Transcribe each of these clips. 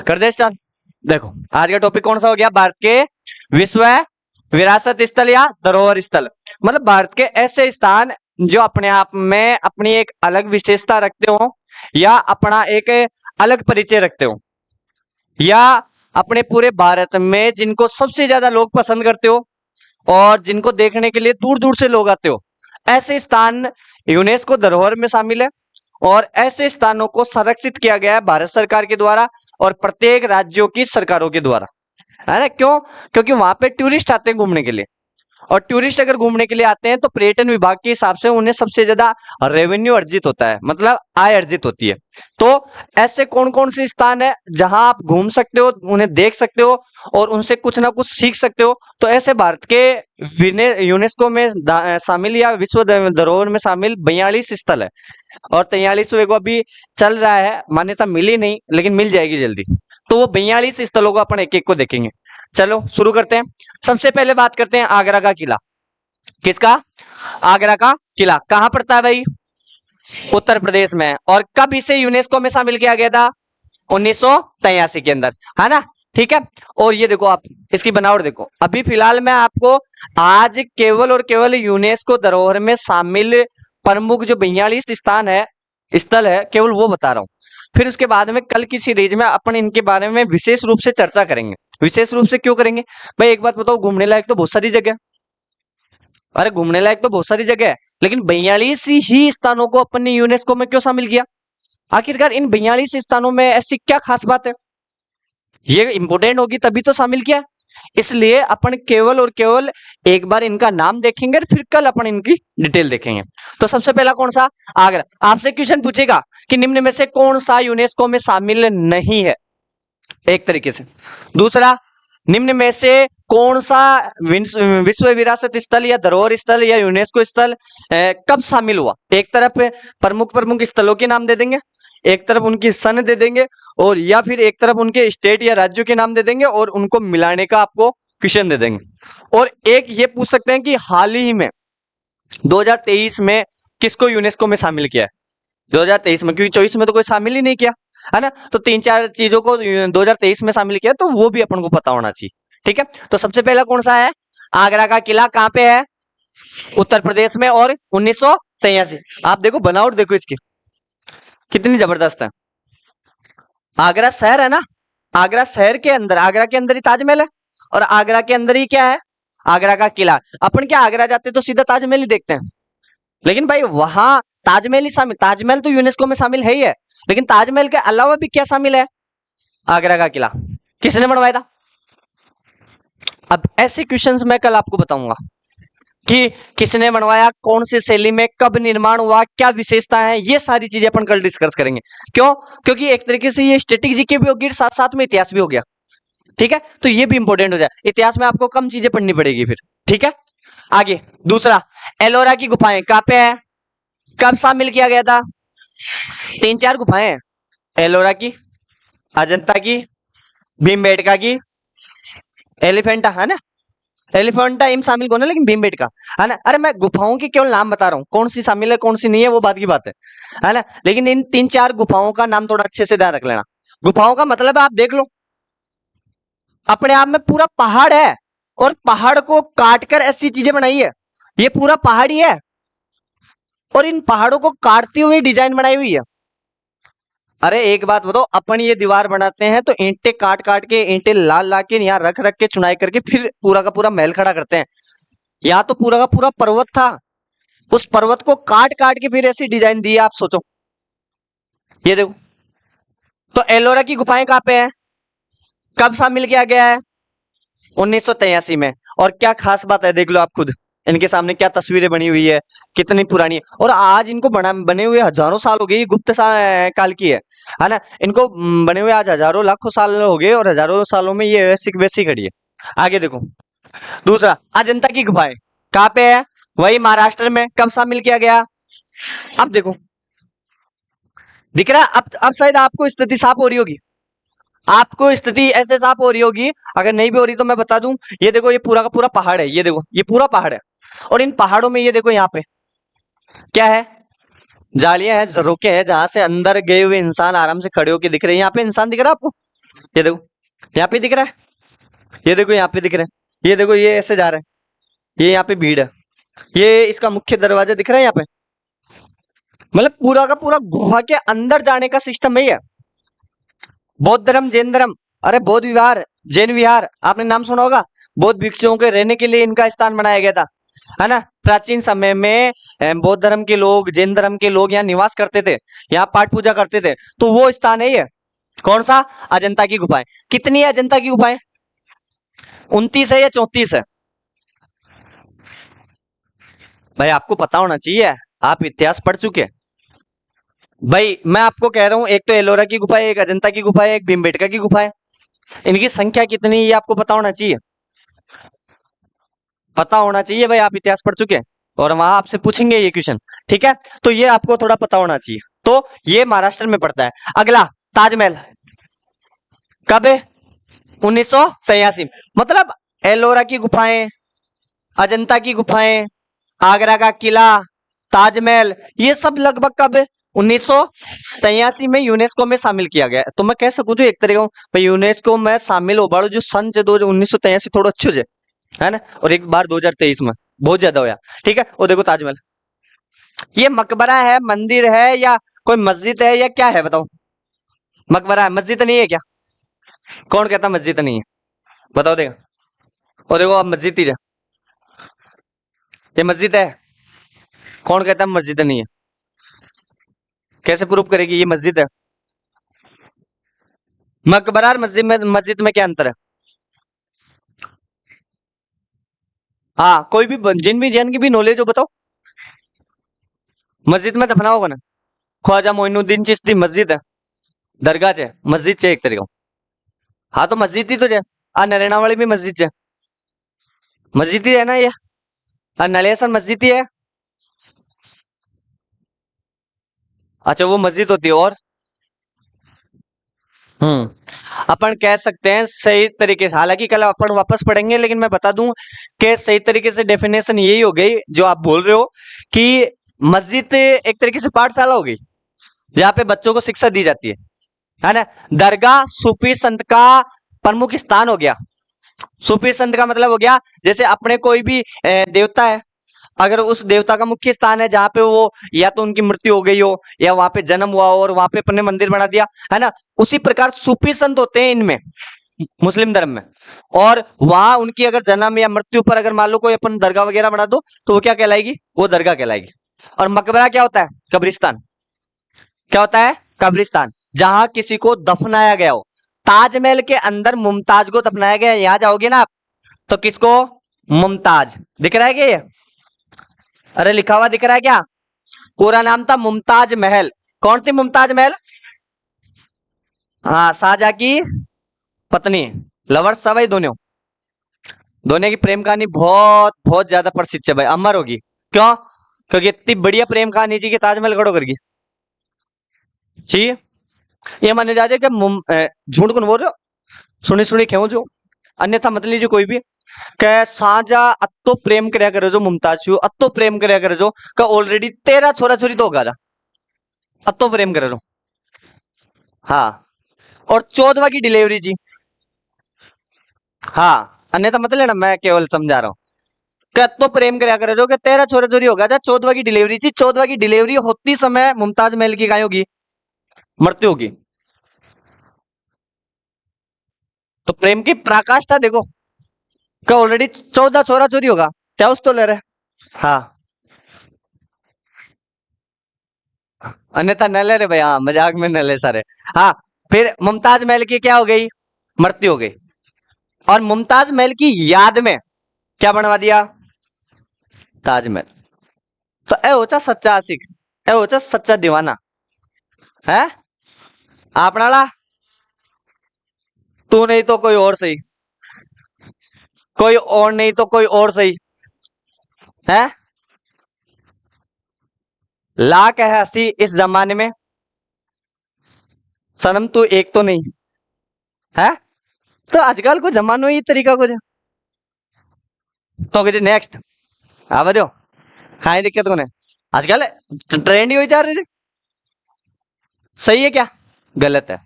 कर they start. देखो आज का टॉपिक कौन सा हो गया, भारत के विश्व विरासत स्थल या धरोहर स्थल। मतलब भारत के ऐसे स्थान जो अपने आप में अपनी एक अलग विशेषता रखते हो, या अपना एक अलग परिचय रखते हो, या अपने पूरे भारत में जिनको सबसे ज्यादा लोग पसंद करते हो और जिनको देखने के लिए दूर दूर से लोग आते हो, ऐसे स्थान यूनेस्को धरोहर में शामिल है। और ऐसे स्थानों को संरक्षित किया गया है भारत सरकार के द्वारा और प्रत्येक राज्यों की सरकारों के द्वारा, है ना। क्यों? क्योंकि वहां पे टूरिस्ट आते हैं घूमने के लिए, और टूरिस्ट अगर घूमने के लिए आते हैं तो पर्यटन विभाग के हिसाब से उन्हें सबसे ज्यादा रेवेन्यू अर्जित होता है, मतलब आय अर्जित होती है। तो ऐसे कौन कौन से स्थान है जहां आप घूम सकते हो, उन्हें देख सकते हो और उनसे कुछ ना कुछ सीख सकते हो, तो ऐसे भारत के यूनेस्को में शामिल या विश्व धरोहर में शामिल 42 स्थल है। और 43वें को अभी चल रहा है, मान्यता मिली नहीं लेकिन मिल जाएगी जल्दी। तो वो 42 स्थलों को अपन एक एक को देखेंगे। चलो शुरू करते हैं। सबसे पहले बात करते हैं आगरा का किला। किसका? आगरा का किला कहां पड़ता है भाई? उत्तर प्रदेश में। और कब इसे यूनेस्को में शामिल किया गया था? 1983 के अंदर, है ना। ठीक है। और ये देखो आप इसकी बनावट देखो। अभी फिलहाल मैं आपको आज केवल और केवल यूनेस्को धरोहर में शामिल प्रमुख जो 42 स्थान है, स्थल है, केवल वो बता रहा हूं। फिर उसके बाद में कल की सीरीज में अपन इनके बारे में विशेष रूप से चर्चा करेंगे। विशेष रूप से क्यों करेंगे भाई? एक बात बताओ, घूमने लायक तो बहुत सारी जगह है। अरे घूमने लायक तो बहुत सारी जगह है, लेकिन 42 ही स्थानों को अपन ने यूनेस्को में क्यों शामिल किया? आखिरकार इन 42 स्थानों में ऐसी क्या खास बात है? ये इंपोर्टेंट होगी तभी तो शामिल किया। इसलिए अपन केवल और केवल एक बार इनका नाम देखेंगे, फिर कल अपन इनकी डिटेल देखेंगे। तो सबसे पहला कौन सा? आगरा। आपसे क्वेश्चन पूछेगा कि निम्न में से कौन सा यूनेस्को में शामिल नहीं है, एक तरीके से। दूसरा, निम्न में से कौन सा विश्व विरासत स्थल या धरोहर स्थल या यूनेस्को स्थल कब शामिल हुआ? एक तरफ प्रमुख प्रमुख स्थलों के नाम दे देंगे, एक तरफ उनकी सन दे देंगे, और या फिर एक तरफ उनके स्टेट या राज्यों के नाम दे देंगे और उनको मिलाने का आपको क्वेश्चन दे देंगे। और एक ये पूछ सकते हैं कि हाल ही में 2023 में किसको यूनेस्को में शामिल किया है? 2023 में, क्योंकि 24 में तो कोई शामिल ही नहीं किया, है ना। तो तीन चार चीजों को 2023 में शामिल किया, तो वो भी अपन को पता होना चाहिए। ठीक है। तो सबसे पहला कौन सा है? आगरा का किला कहां पे है? उत्तर प्रदेश में। और 1983। आप देखो बनावट देखो इसकी कितनी जबरदस्त है। आगरा शहर है ना, आगरा शहर के अंदर, आगरा के अंदर ही ताजमहल है, और आगरा के अंदर ही क्या है? आगरा का किला। अपन क्या आगरा जाते तो सीधा ताजमहल ही देखते हैं, लेकिन भाई वहां ताजमहल ही शामिल, ताजमहल तो यूनेस्को में शामिल है ही है, लेकिन ताजमहल के अलावा भी क्या शामिल है? आगरा का किला। किसने बनवाया था? अब ऐसे क्वेश्चंस मैं कल आपको बताऊंगा कि किसने बनवाया, कौन सी शैली में, कब निर्माण हुआ, क्या विशेषता है, ये सारी चीजें अपन कल डिस्कस करेंगे। क्यों? क्योंकि एक तरीके से ये स्टैटिक जीके भी होगी, साथ साथ में इतिहास भी हो गया। ठीक है। तो ये भी इंपॉर्टेंट हो जाए। इतिहास में आपको कम चीजें पढ़नी पड़ेगी फिर। ठीक है। आगे दूसरा, एलोरा की गुफाएं कहां पे है, कब शामिल किया गया था? तीन चार गुफाएं हैं, एलोरा की, अजंता की, भीमबेटका की, एलिफेंटा, है ना। एलिफेंटा इन शामिल कौन है, लेकिन भीमबेटका, है ना। अरे मैं गुफाओं के केवल नाम बता रहा हूँ, कौन सी शामिल है कौन सी नहीं है वो बात की बात है ना। लेकिन इन तीन चार गुफाओं का नाम थोड़ा अच्छे से ध्यान रख लेना। गुफाओं का मतलब है, आप देख लो, अपने आप में पूरा पहाड़ है और पहाड़ को काटकर ऐसी चीजें बनाई है। ये पूरा पहाड़ ही है और इन पहाड़ों को काटती हुई डिजाइन बनाई हुई है। अरे एक बात बताओ, अपन ये दीवार बनाते हैं तो ईंटें काट काट के, ईंटें ला ला के यहाँ रख रख के, चुनाई करके फिर पूरा का पूरा महल खड़ा करते हैं। यहाँ तो पूरा का पूरा पर्वत था, उस पर्वत को काट काट के फिर ऐसी डिजाइन दी है, आप सोचो। ये देखो। तो एलोरा की गुफाएं कहाँ पे है, कब शामिल किया गया है? 1983 में। और क्या खास बात है देख लो आप खुद, इनके सामने क्या तस्वीरें बनी हुई है, कितनी पुरानी है। और आज इनको बने हुए हजारों साल हो गए, ये गुप्त काल की है ना। इनको बने हुए आज हजारों लाखों साल हो गए, और हजारों सालों में ये वैसी वैसी खड़ी है। आगे देखो। दूसरा, अजंता की गुफाएं कहाँ पे है? वही महाराष्ट्र में। कब शामिल किया गया? अब देखो, दिख रहा है? अब शायद आपको स्थिति साफ हो रही होगी, आपको स्थिति ऐसे साफ हो रही होगी। अगर नहीं भी हो रही तो मैं बता दूं, ये देखो, ये पूरा का पूरा पहाड़ है, ये देखो, ये पूरा पहाड़ है। और इन पहाड़ों में ये देखो, यहाँ पे क्या है? जालियां हैं, झरोके हैं, जहां से अंदर गए हुए इंसान आराम से खड़े होके दिख रहे हैं। यहाँ पे इंसान दिख रहा है आपको? ये देखो, यहाँ पे दिख रहा है, ये देखो यहाँ पे दिख रहा है, ये देखो ये ऐसे जा रहा है, ये यहाँ पे भीड़ है, ये इसका मुख्य दरवाजा दिख रहा है यहाँ पे। मतलब पूरा का पूरा गुफा के अंदर जाने का सिस्टम है ये। बौद्ध धर्म, जैन धर्म, अरे बौद्ध विहार, जैन विहार, आपने नाम सुना होगा। बौद्ध भिक्षुओं के रहने के लिए इनका स्थान बनाया गया था, है ना। प्राचीन समय में बौद्ध धर्म के लोग, जैन धर्म के लोग यहाँ निवास करते थे, यहाँ पाठ पूजा करते थे, तो वो स्थान है ये। कौन सा? अजंता की गुफाएं। कितनी है अजंता की गुफाएं? 29 है या 34 है? भाई आपको पता होना चाहिए, आप इतिहास पढ़ चुके हैं। भाई मैं आपको कह रहा हूं, एक तो एलोरा की गुफा है, एक अजंता की गुफा है, एक भीमबेटका की गुफा है। इनकी संख्या कितनी है ये आपको पता होना चाहिए, पता होना चाहिए भाई, आप इतिहास पढ़ चुके हैं और वहां आपसे पूछेंगे ये क्वेश्चन, ठीक है। तो ये आपको थोड़ा पता होना चाहिए। तो ये महाराष्ट्र में पड़ता है। अगला, ताजमहल कब है? 1983। मतलब एलोरा की गुफाएं, अजंता की गुफाएं, आगरा का किला, ताजमहल, ये सब लगभग कब है? 1983 में यूनेस्को में शामिल किया गया। तो मैं कह सकूं तो एक तरीका भाई यूनेस्को में शामिल हो बाड़ो जो सन से 1983 थोड़ा अच्छे से, है ना। और एक बार 2023 में बहुत ज्यादा होया, ठीक है। और देखो ताजमहल, ये मकबरा है, मंदिर है, या कोई मस्जिद है, या क्या है बताओ? मकबरा है, मस्जिद नहीं है क्या? कौन कहता मस्जिद नहीं है? बताओ देगा। और देखो अब मस्जिद ही है, ये मस्जिद है। कौन कहता मस्जिद नहीं है? कैसे प्रूफ करेगी ये मस्जिद है? मकबरा और मस्जिद में क्या अंतर है? हाँ, कोई भी जिन भी जैन की भी नॉलेज हो बताओ। मस्जिद में दफना होगा ना। ख्वाजा मोइनुद्दीन चिश्ती मस्जिद है, दरगाह है, मस्जिद है एक तरीका। हाँ तो मस्जिद ही तो है। नरेना वाली भी मस्जिद है, मस्जिद ही है ना ये। नलेसन मस्जिद ही है। अच्छा वो मस्जिद होती है। और अपन कह सकते हैं सही तरीके से, हालांकि कल अपन वापस पढ़ेंगे, लेकिन मैं बता दूं कि सही तरीके से डेफिनेशन यही हो गई जो आप बोल रहे हो कि मस्जिद एक तरीके से पाठशाला हो गई जहाँ पे बच्चों को शिक्षा दी जाती है ना। दरगाह सूफी संत का प्रमुख स्थान हो गया। सूफी संत का मतलब हो गया जैसे अपने कोई भी देवता है, अगर उस देवता का मुख्य स्थान है जहां पे वो या तो उनकी मृत्यु हो गई हो या वहां पे जन्म हुआ हो और वहां पे अपने मंदिर बना दिया, है ना। उसी प्रकार सूफी संत होते हैं इनमें, मुस्लिम धर्म में। और वहां उनकी अगर जन्म या मृत्यु पर अगर मान लो कोई अपन दरगाह वगैरह बना दो तो वो क्या कहलाएगी? वो दरगाह कहलाएगी। और मकबरा क्या होता है? कब्रिस्तान। क्या होता है? कब्रिस्तान, जहां किसी को दफनाया गया हो। ताजमहल के अंदर मुमताज को दफनाया गया, यहां जाओगे ना आप तो किसको? मुमताज। दिख रहा है क्या ये? अरे लिखा हुआ दिख रहा है क्या? पूरा नाम था मुमताज महल। कौन थी मुमताज महल? हाँ, शाहजहां की पत्नी, लवर्स सब भाई दोनों। दोनों की प्रेम कहानी बहुत बहुत ज्यादा प्रसिद्ध है भाई, अमर होगी। क्यों? क्योंकि इतनी बढ़िया प्रेम कहानी जी की ताजमहल खड़ो करगी। जी, ये माने जाते कि झूठ कौन बोल रहे हो? सुनी सुनी क्यों जो, अन्यथा मत लीजिए कोई भी। कह शाहजहां अतो प्रेम करया करे जो मुमताज छू, अतो प्रेम करया करे जो का ऑलरेडी 13 छोरा छोरी तो होगा जा, अतो प्रेम करे जो। हाँ, और 14वां की डिलीवरी जी। हाँ, अन्यथा मत लेना, मैं केवल समझा रहा हूँ। क्या तो प्रेम करया करे जो कि 13 छोरा छोरी होगा जा, 14वां की डिलीवरी थी। 14वां की डिलीवरी होती समय मुमताज महल की काय होगी? मृत्यु होगी। तो प्रेम की पराकाष्ठा देखो, क्या ऑलरेडी 14 छोरा छोरी होगा, क्या उस तो ले रहे। हाँ, अन्यथा न ले रहे भाई, हाँ मजाक में न ले सारे। हाँ, फिर मुमताज महल की क्या हो गई? मृत्यु हो गई। और मुमताज महल की याद में क्या बनवा दिया? ताजमहल। तो ए होचा सच्चा आशिक, ए होचा सच्चा दीवाना है आपनाला। तू नहीं तो कोई और सही, कोई और नहीं तो कोई और सही है। लाख है हंसी इस जमाने में, सनम तू एक तो नहीं है। तो आजकल को जमानो ही तरीका को तो नेक्स्ट आवा दो, खाए दिक्कत को ने आजकल ट्रेंड ही हो जा रही है। सही है क्या? गलत है,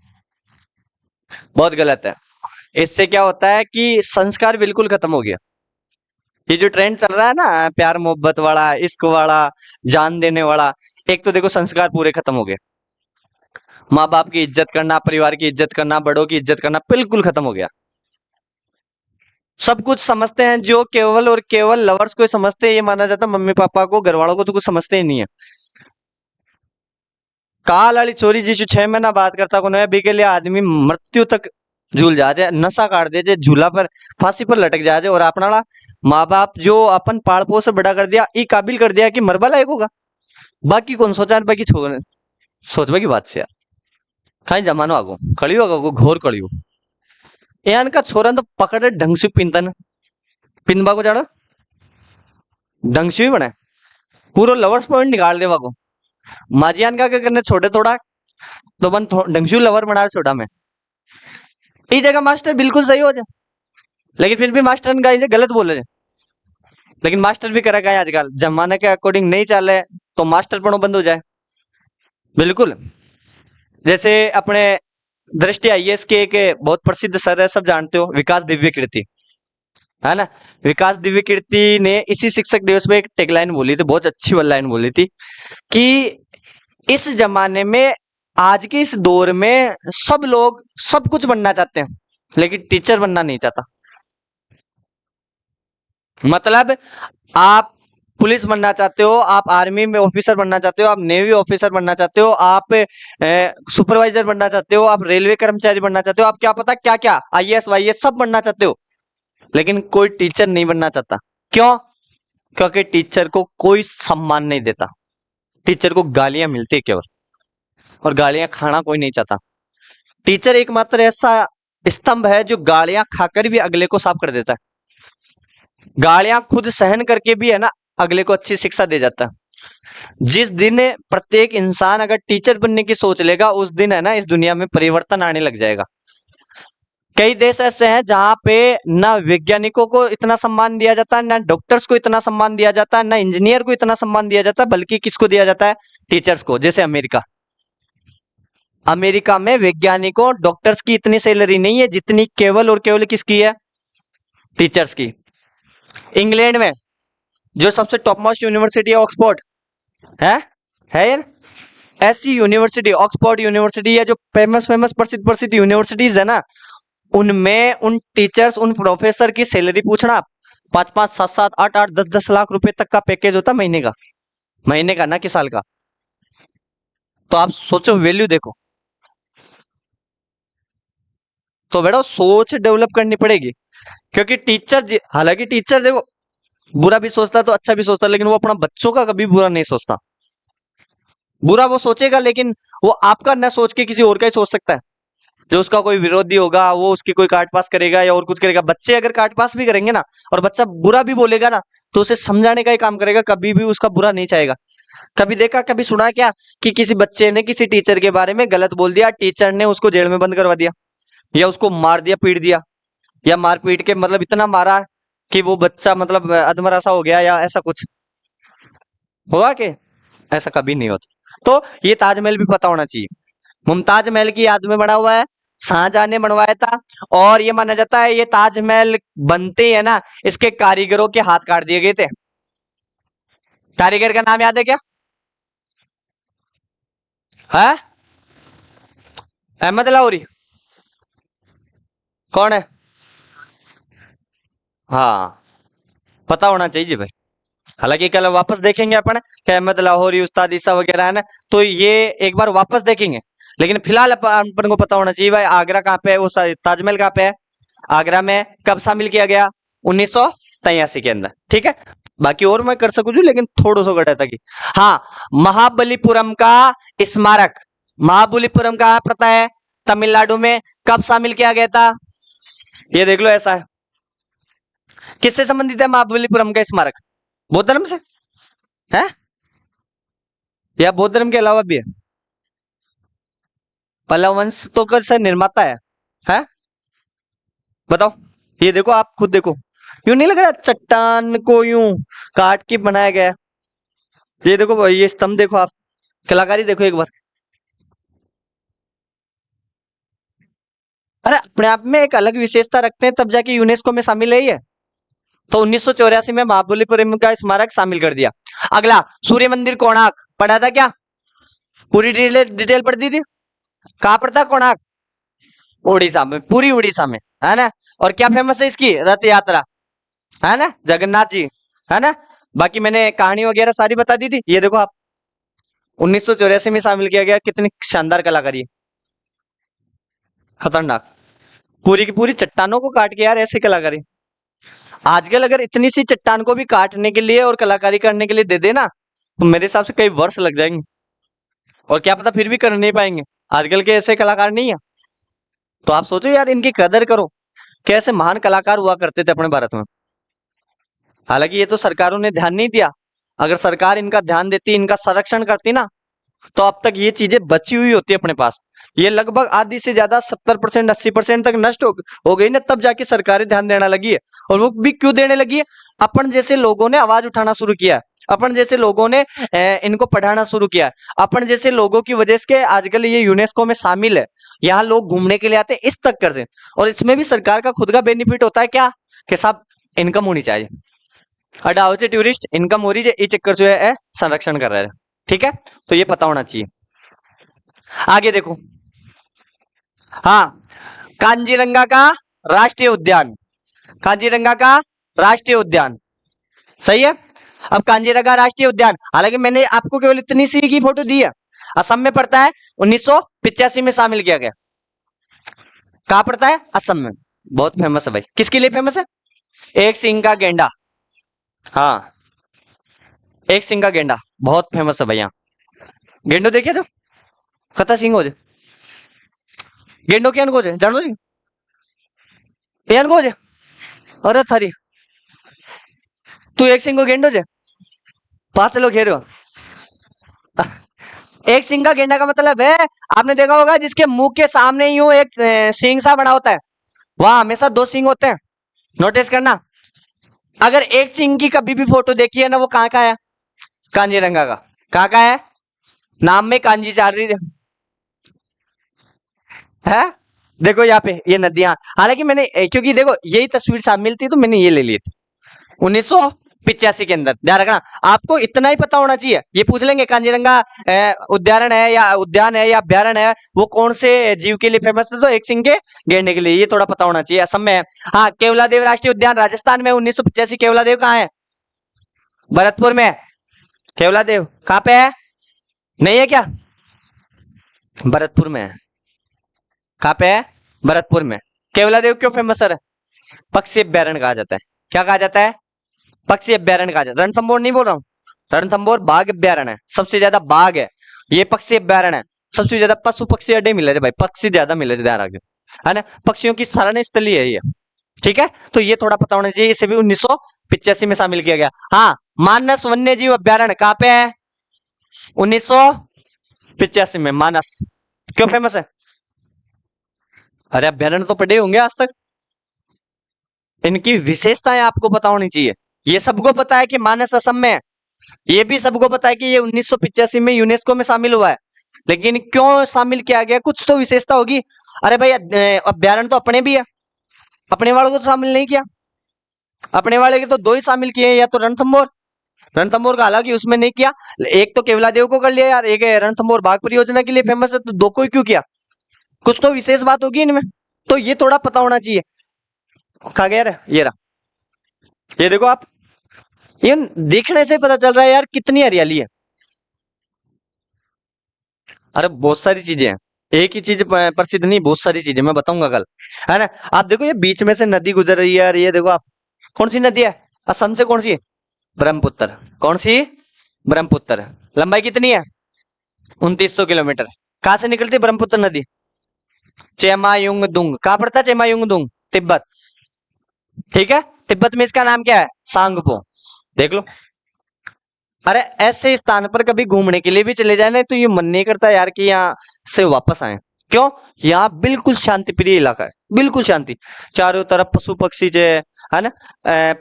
बहुत गलत है। इससे क्या होता है कि संस्कार बिल्कुल खत्म हो गया। ये जो ट्रेंड चल रहा है ना, प्यार मोहब्बत वाला, इश्क वाला, जान देने वाला, एक तो देखो संस्कार पूरे खत्म हो गए। माँ बाप की इज्जत करना, परिवार की इज्जत करना, बड़ों की इज्जत करना बिल्कुल खत्म हो गया। सब कुछ समझते हैं जो केवल और केवल लवर्स को ही समझते हैं, ये माना जाता है। मम्मी पापा को, घर वालों को तो कुछ समझते ही नहीं है। काल वाली चोरी जी 6 महीना बात करता को बी के लिए आदमी मृत्यु तक झूल जा जाए, नशा काट दे जाए, झूला पर फांसी पर लटक जा जाए, और अपना माँ बाप जो अपन पाल पोस से बड़ा कर दिया, ई काबिल कर दिया कि मरबा लायक होगा। बाकी कौन सोचा, बाकी छोड़ सोचबा की बात से यार। कहीं जमानो आगो कड़ियो आगो, घोर कड़ियो। यान का छोरा तो पकड़े ढंग से पिंतन पिंदबा को जाना ढंग से भी बने, पूरा लवर्स पॉइंट निकाल देवा को। माजियान का क्या करने, छोटे थोड़ा तो बन ढंग से लवर बना छोटा में। इस जगह मास्टर बिल्कुल सही हो जाए, लेकिन फिर भी मास्टर का गलत बोले जाए। लेकिन मास्टर भी करेगा आजकल जमाने के अकॉर्डिंग नहीं चले तो मास्टर पढ़ो बंद हो जाए। बिल्कुल। जैसे अपने दृष्टि आईएएस के एक बहुत प्रसिद्ध सर है, सब जानते हो, विकास दिव्य कीर्ति, है ना। विकास दिव्य कीर्ति ने इसी शिक्षक दिवस में एक टैगलाइन बोली थी, बहुत अच्छी वाली लाइन बोली थी कि इस जमाने में, आज के इस दौर में सब लोग सब कुछ बनना चाहते हैं, लेकिन टीचर बनना नहीं चाहता। मतलब आप पुलिस बनना चाहते हो, आप आर्मी में ऑफिसर बनना चाहते हो, आप नेवी ऑफिसर बनना चाहते हो, आप सुपरवाइजर बनना चाहते हो, आप रेलवे कर्मचारी बनना चाहते हो, आप क्या पता क्या क्या आईएएस वाईएएस सब बनना चाहते हो, लेकिन कोई टीचर नहीं बनना चाहता। क्यों? क्योंकि टीचर को कोई सम्मान नहीं देता, टीचर को गालियां मिलती है केवल, और गालियां खाना कोई नहीं चाहता। टीचर एकमात्र ऐसा स्तंभ है जो गालियां खाकर भी अगले को साफ कर देता है, गालियां खुद सहन करके भी, है ना, अगले को अच्छी शिक्षा दे जाता है। जिस दिन प्रत्येक इंसान अगर टीचर बनने की सोच लेगा, उस दिन, है ना, इस दुनिया में परिवर्तन आने लग जाएगा। कई देश ऐसे हैं जहां पे ना वैज्ञानिकों को इतना सम्मान दिया जाता है, ना डॉक्टर्स को इतना सम्मान दिया जाता है, ना इंजीनियर को इतना सम्मान दिया जाता है, बल्कि किसको दिया जाता है? टीचर्स को। जैसे अमेरिका, अमेरिका में वैज्ञानिकों डॉक्टर्स की इतनी सैलरी नहीं है जितनी केवल और केवल किसकी है? टीचर्स की। इंग्लैंड में जो सबसे टॉप मोस्ट यूनिवर्सिटी है, ऑक्सफोर्ड है यार, ऐसी यूनिवर्सिटी ऑक्सफोर्ड यूनिवर्सिटी है, जो फेमस फेमस प्रसिद्ध प्रसिद्ध यूनिवर्सिटीज है ना, उनमें उन टीचर्स, उन प्रोफेसर की सैलरी पूछना आप, 5-5, 7-7, 8-8, 10-10 लाख रुपए तक का पैकेज होता महीने का, महीने का ना कि साल का। तो आप सोचो, वैल्यू देखो। तो बेटा सोच डेवलप करनी पड़ेगी, क्योंकि टीचर, हालांकि टीचर देखो बुरा भी सोचता तो अच्छा भी सोचता, लेकिन वो अपना बच्चों का कभी बुरा नहीं सोचता। बुरा वो सोचेगा, लेकिन वो आपका न सोच के किसी और का ही सोच सकता है। जो उसका कोई विरोधी होगा वो उसकी कोई काट पास करेगा या और कुछ करेगा। बच्चे अगर काट पास भी करेंगे ना, और बच्चा बुरा भी बोलेगा ना, तो उसे समझाने का ही काम करेगा, कभी भी उसका बुरा नहीं चाहेगा। कभी देखा, कभी सुना क्या कि किसी बच्चे ने किसी टीचर के बारे में गलत बोल दिया, टीचर ने उसको जेल में बंद करवा दिया, या उसको मार दिया, पीट दिया, या मार पीट के मतलब इतना मारा कि वो बच्चा मतलब अधमरा सा हो गया, या ऐसा कुछ हुआ कि? ऐसा कभी नहीं होता। तो ये ताजमहल भी पता होना चाहिए, मुमताज महल की याद में बना हुआ है, शाहजहां ने बनवाया था। और ये माना जाता है ये ताजमहल बनते है ना, इसके कारीगरों के हाथ काट दिए गए थे। कारीगर का नाम याद है क्या? है अहमद लाहौरी। कौन है? हाँ, पता होना चाहिए भाई। हालांकि कल वापस देखेंगे अपन कि अहमद लाहौरी, उस्ताद ईसा वगैरह है ना, तो ये एक बार वापस देखेंगे। लेकिन फिलहाल अपन को पता होना चाहिए भाई, आगरा कहाँ पे है, वो ताजमहल कहाँ पे है, आगरा में कब शामिल किया गया? 1983 के अंदर, ठीक है। बाकी और मैं कर सकूं, लेकिन थोड़ा सा घटा था कि, हाँ, महाबलीपुरम का स्मारक, महाबलीपुरम कहाँ पता है? तमिलनाडु में। कब शामिल किया गया था? ये देख लो, ऐसा है। किससे संबंधित है महाबलीपुरम का स्मारक? बौद्ध धर्म से है, या बौद्ध धर्म के अलावा भी है? पल्लव वंश तो कर से निर्माता है? बताओ। ये देखो, आप खुद देखो, यूं नहीं लग रहा चट्टान को यूं काट के बनाया गया है? ये देखो भाई, ये स्तंभ देखो आप, कलाकारी देखो एक बार। अरे अपने आप में एक अलग विशेषता रखते हैं, तब जाके यूनेस्को में शामिल है ये। तो 1984 में महाबलीपुरम का स्मारक शामिल कर दिया। अगला, सूर्य मंदिर कोणार्क, पढ़ा था क्या? पूरी डिटेल पढ़ दी थी। कहाँ पड़ता है कोणार्क? उड़ीसा में, पूरी उड़ीसा में, है ना। और क्या फेमस है इसकी? रथ यात्रा, है ना, जगन्नाथ जी, है ना। बाकी मैंने कहानी वगैरह सारी बता दी थी। ये देखो आप, 1984 में शामिल किया गया। कितनी शानदार कलाकारी है, खतरनाक। पूरी की पूरी चट्टानों को काट के यार, ऐसी कलाकारी। आजकल अगर इतनी सी चट्टान को भी काटने के लिए और कलाकारी करने के लिए दे देना, तो मेरे हिसाब से कई वर्ष लग जाएंगे, और क्या पता फिर भी कर नहीं पाएंगे। आजकल के ऐसे कलाकार नहीं है। तो आप सोचो यार, इनकी कदर करो। कैसे महान कलाकार हुआ करते थे अपने भारत में। हालांकि ये तो सरकारों ने ध्यान नहीं दिया। अगर सरकार इनका ध्यान देती, इनका संरक्षण करती ना, तो अब तक ये चीजें बची हुई होती है अपने पास। ये लगभग आधी से ज्यादा 70% 80% तक नष्ट हो गई ना, तब जाके सरकारें ध्यान देना लगी है। और वो भी क्यों देने लगी है? अपन जैसे लोगों ने आवाज उठाना शुरू किया है। अपन जैसे लोगों ने इनको पढ़ाना शुरू किया है। अपन जैसे लोगों की वजह से आजकल ये यूनेस्को में शामिल है। यहाँ लोग घूमने के लिए आते हैं, इस तक कर से। और इसमें भी सरकार का खुद का बेनिफिट होता है क्या, कि साहब इनकम होनी चाहिए। हटाओ से टूरिस्ट इनकम हो रही है, ये चक्कर जो है संरक्षण कर रहे हैं। ठीक है, तो ये पता होना चाहिए। आगे देखो, हाँ, कांजीरंगा का राष्ट्रीय उद्यान, कांजीरंगा का राष्ट्रीय उद्यान, सही है। अब कांजीरंगा राष्ट्रीय उद्यान, हालांकि मैंने आपको केवल इतनी सी की फोटो दी है। असम में पड़ता है, 1985 में शामिल किया गया। कहाँ पड़ता है? असम में। बहुत फेमस है भाई। किसके लिए फेमस है? एक सिंह का गेंडा। हाँ, एक सिंह का गेंडा बहुत फेमस है भैया। गेंडो देखिए तो खता सिंह हो जाए, गेंडो क्या को जानो जी, एन को जे, अरे थारी तू एक सिंह को गेंडो जे, 5 लोग घेरो। एक सिंह का गेंडा का मतलब है, आपने देखा होगा जिसके मुंह के सामने यूं एक सिंह सा बना होता है, वहां हमेशा 2 सिंह होते हैं। नोटिस करना। अगर एक सिंह की कभी भी फोटो देखी है ना, वो कहाँ का है? कांजीरंगा का। कहाँ का है? नाम में कांजी चाल रही है। देखो यहाँ पे ये नदियां, हालांकि मैंने क्योंकि देखो यही तस्वीर शामिल थी, तो मैंने ये ले ली थी 1985 के अंदर। ध्यान रखना, आपको इतना ही पता होना चाहिए। ये पूछ लेंगे कांजीरंगा उद्यान है या अभ्यारण्य है, वो कौन से जीव के लिए फेमस है, तो एक सिंह के गेंडे के लिए। ये थोड़ा पता होना चाहिए। असम में है। हाँ, केवलादेव राष्ट्रीय उद्यान राजस्थान में, 1985। केवलादेव कहाँ है? भरतपुर में। केवलादेव कहाँ पे है? नहीं है क्या? भरतपुर में है। कहाँ पे है? भरतपुर में। केवलादेव क्यों फेमस है? पक्षी अभ्यारण्य कहा जाता है। क्या कहा जाता है? पक्षी अभ्यारण्य कहा जाता है। रणथंभौर नहीं बोल रहा हूँ, रणथंभौर बाघ अभ्यारण्य है। सबसे ज्यादा बाघ है, ये पक्षी अभ्यारण्य है। सबसे ज्यादा पशु पक्षी अड्डे मिले भाई, पक्षी ज्यादा मिले, ध्यान रखो, है ना। पक्षियों की शरण स्थली है ये। ठीक है, तो ये थोड़ा पता होना चाहिए। इसे भी 1985 में शामिल किया गया। हाँ, मानस वन्य जीव अभ्यारण्य कहाँ पे है? 1985 में। मानस क्यों फेमस है? अरे अभ्यारण्य तो पढ़े होंगे आज तक, इनकी विशेषताएं आपको पता होनी चाहिए। ये सबको पता है कि मानस असम में है, ये भी सबको पता है कि ये 1985 में यूनेस्को में शामिल हुआ है, लेकिन क्यों शामिल किया गया? कुछ तो विशेषता होगी। अरे भाई, अभ्यारण्य तो अपने भी है, अपने वालों को तो शामिल नहीं किया। अपने वाले के तो 2 ही शामिल किए, या तो रणथंभौर, रणथंभौर का हालांकि उसमें नहीं किया। एक तो केवलादेव को कर लिया यार, एक रणथंभौर बाघ परियोजना के लिए फेमस है, तो 2 को ही क्यों किया? कुछ तो विशेष बात होगी इनमें, तो ये थोड़ा पता होना चाहिए। कहा गया रे? ये रहा, ये देखो आप, ये देखने से पता चल रहा है यार कितनी हरियाली है। अरे बहुत सारी चीजें हैं, एक ही चीज प्रसिद्ध नहीं, बहुत सारी चीजें मैं बताऊंगा कल, है ना। आप देखो ये बीच में से नदी गुजर रही है यार, ये देखो आप, कौन सी नदी है? असम से कौन सी है? ब्रह्मपुत्र। कौन सी? ब्रह्मपुत्र। लंबाई कितनी है? 2900 किलोमीटर। कहाँ से निकलती है ब्रह्मपुत्र नदी? चेमायुंगदुंग। कहाँ पड़ता है चेमायुंगदुंग? तिब्बत। ठीक है, तिब्बत में इसका नाम क्या है? सांगपो। देख लो। अरे ऐसे स्थान पर कभी घूमने के लिए भी चले जाए ना, तो ये मन नहीं करता यार कि यहाँ से वापस आए। क्यों? यहाँ बिल्कुल शांति प्रिय इलाका है, बिल्कुल शांति। चारों तरफ पशु पक्षी छे, है ना,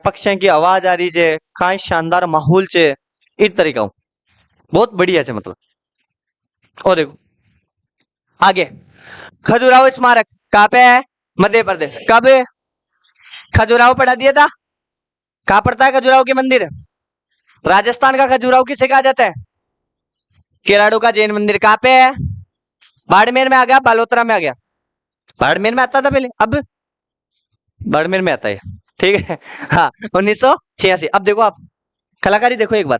पक्षियों की आवाज आ रही है, कहीं शानदार माहौल छे, इस तरीका। बहुत बढ़िया है मतलब। और देखो आगे, खजुराहो स्मारक कहाँ पे है? मध्य प्रदेश। कब खजुराहो पढ़ा दिया था? कहाँ पड़ता है खजुराहो के मंदिर? राजस्थान का खजुराहो किसे कहा जाता है? केराडू का जैन मंदिर कहाँ पे है? बाड़मेर में आ गया, बालोतरा में आ गया? बाड़मेर में आता था पहले, अब बाड़मेर में आता है। ठीक है। हाँ, 1986। अब देखो आप कलाकारी देखो एक बार,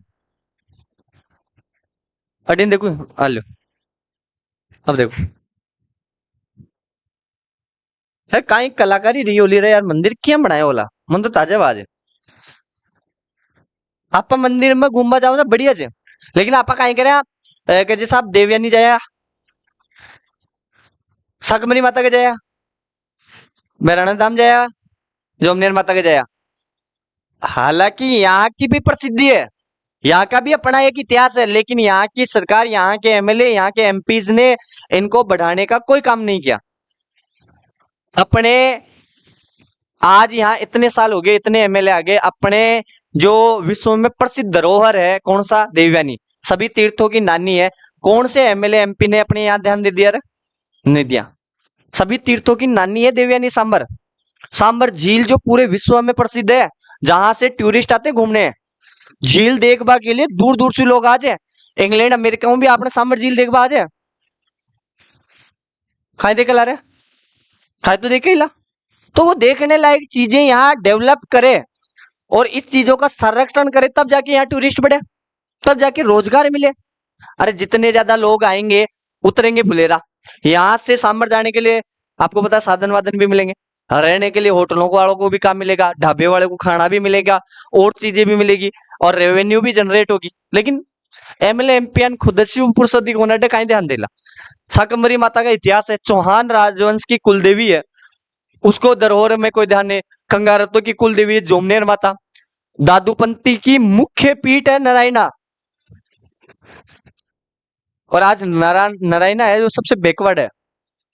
अडिन देखो, हेलो, अब देखो यार, काई कलाकारी रही होली रे यार, मंदिर क्यों बनाया होला? मन तो ताजा आवाज है। आप मंदिर में घूमवा जाओ ना बढ़िया से, लेकिन आप काई करे कि जैसे आप देवयानी जाया, सकमरी माता के जाया, बैराणा धाम जाया, जोमनेर माता के जाया। हालांकि यहाँ की भी प्रसिद्धि है, यहाँ का भी अपना एक इतिहास है, लेकिन यहाँ की सरकार, यहाँ के एमएलए, यहाँ के एमपीज ने इनको बढ़ाने का कोई काम नहीं किया। अपने आज यहाँ इतने साल हो गए, इतने एमएलए आ गए, अपने जो विश्व में प्रसिद्ध धरोहर है कौन सा? देवयानी, सभी तीर्थों की नानी है। कौन से एमएलए एमपी ने अपने यहाँ ध्यान दे दिया रे? नहीं दिया। सभी तीर्थों की नानी है देवयानी सांबर। सांबर झील जो पूरे विश्व में प्रसिद्ध है, जहां से टूरिस्ट आते घूमने, झील देखबा के लिए दूर दूर से लोग आ जाए। इंग्लैंड अमेरिका में भी आपने सांबर झील देखबा आ जाए। खाए देख ला रहे, खाए तो देखे ही ला। तो वो देखने लायक चीजें यहाँ डेवलप करे और इस चीजों का संरक्षण करे, तब जाके यहाँ टूरिस्ट बढ़े, तब जाके रोजगार मिले। अरे जितने ज्यादा लोग आएंगे उतरेंगे फुलेरा। यहाँ से सांबर जाने के लिए आपको पता है साधन वाधन भी मिलेंगे, रहने के लिए होटलों वालों को भी काम मिलेगा, ढाबे वाले को खाना भी मिलेगा, और चीजें भी मिलेगी, और रेवेन्यू भी जनरेट होगी। लेकिन एमएलए एमपीएन खुद से ऊपर सदी को कहीं ध्यान देला। शाकंभरी माता का इतिहास है, चौहान राजवंश की कुलदेवी है, उसको धरोहर में कोई ध्यान नहीं। कंगारतों की कुलदेवी है जोमनेर माता। दादूपंती की मुख्य पीठ है नारायणा, और आज नारायणा है जो सबसे बैकवर्ड है।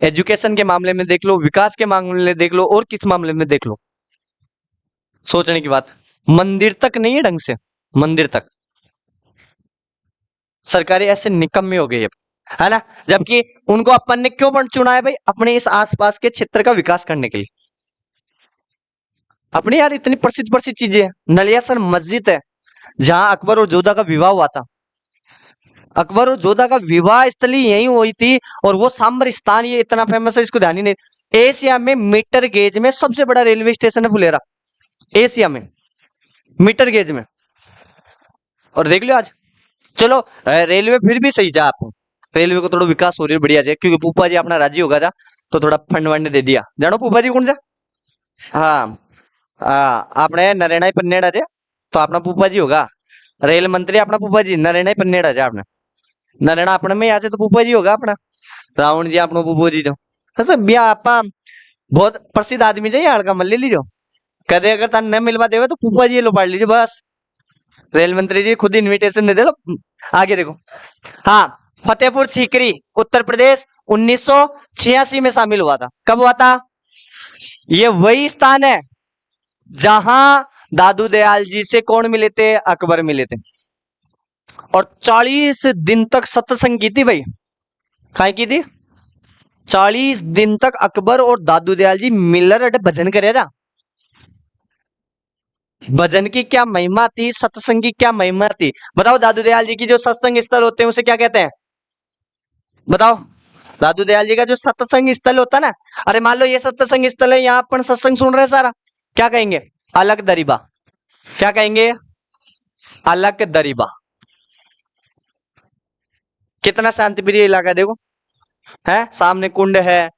एजुकेशन के मामले में देख लो, विकास के मामले में देख लो, और किस मामले में देख लो। सोचने की बात, मंदिर तक नहीं है ढंग से, मंदिर तक सरकारी ऐसे निकम्मे हो गई है ना? जबकि उनको अपन ने क्यों चुना है भाई? अपने इस आसपास के क्षेत्र का विकास करने के लिए। अपने यार इतनी प्रसिद्ध प्रसिद्ध चीजें हैं, नलियासर मस्जिद है जहां अकबर और जोधा का विवाह हुआ था। अकबर और जोधा का विवाह स्थली यही हुई थी, और वो सांबर स्थान ये इतना फेमस है, इसको ध्यान ही नहीं। एशिया में मीटर गेज में सबसे बड़ा रेलवे स्टेशन है फुलेरा, एशिया में मीटर गेज में। और देख लो आज, चलो रेलवे फिर भी सही जा, आप रेलवे को थोड़ा विकास हो रही है बढ़िया से, क्योंकि फूफा जी अपना राज्य होगा जा, तो थोड़ा फंड वंड दे दिया जानो। फूफा जी कौन जा? हाँ हाँ, आपने नरेना पन्नेड़ा जे, तो अपना फूफा जी होगा रेल मंत्री, अपना फूफा जी नरेना पन्नेड़ा जा। आपने नरेना अपने में आ जाए तो फूफा जी होगा अपना, रावण जी अपना फूफो जी जो ऐसा बिया आपा बहुत प्रसिद्ध आदमी चाहिए यार का, मल ले लीजो। कदे अगर तन न मिलवा देवे तो फूफा जी लो पाड़ लीजिए बस, रेल मंत्री जी खुद इनविटेशन दे दे लो। आगे देखो, हाँ, फतेहपुर सीकरी उत्तर प्रदेश 1986 में शामिल हुआ था। कब हुआ था? ये वही स्थान है जहां दादू दयाल जी से कौन मिले थे? अकबर मिले थे, और 40 दिन तक सत्संग की थी भाई। काय की थी? 40 दिन तक अकबर और दादू दयाल जी मिलर भजन करे था। भजन की क्या महिमा थी, सत्संग की क्या महिमा थी, बताओ। दादू दयाल जी की जो सत्संग स्थल होते हैं उसे क्या कहते हैं? बताओ। दादू दयाल जी का जो सत्संग स्थल होता है ना, अरे मान लो ये सत्संग स्थल है, यहाँ अपन सत्संग सुन रहे हैं सारा, क्या कहेंगे? अलग दरीबा। क्या कहेंगे? अलग दरीबा। कितना शांति प्रिय इलाका है देखो, है सामने कुंड है,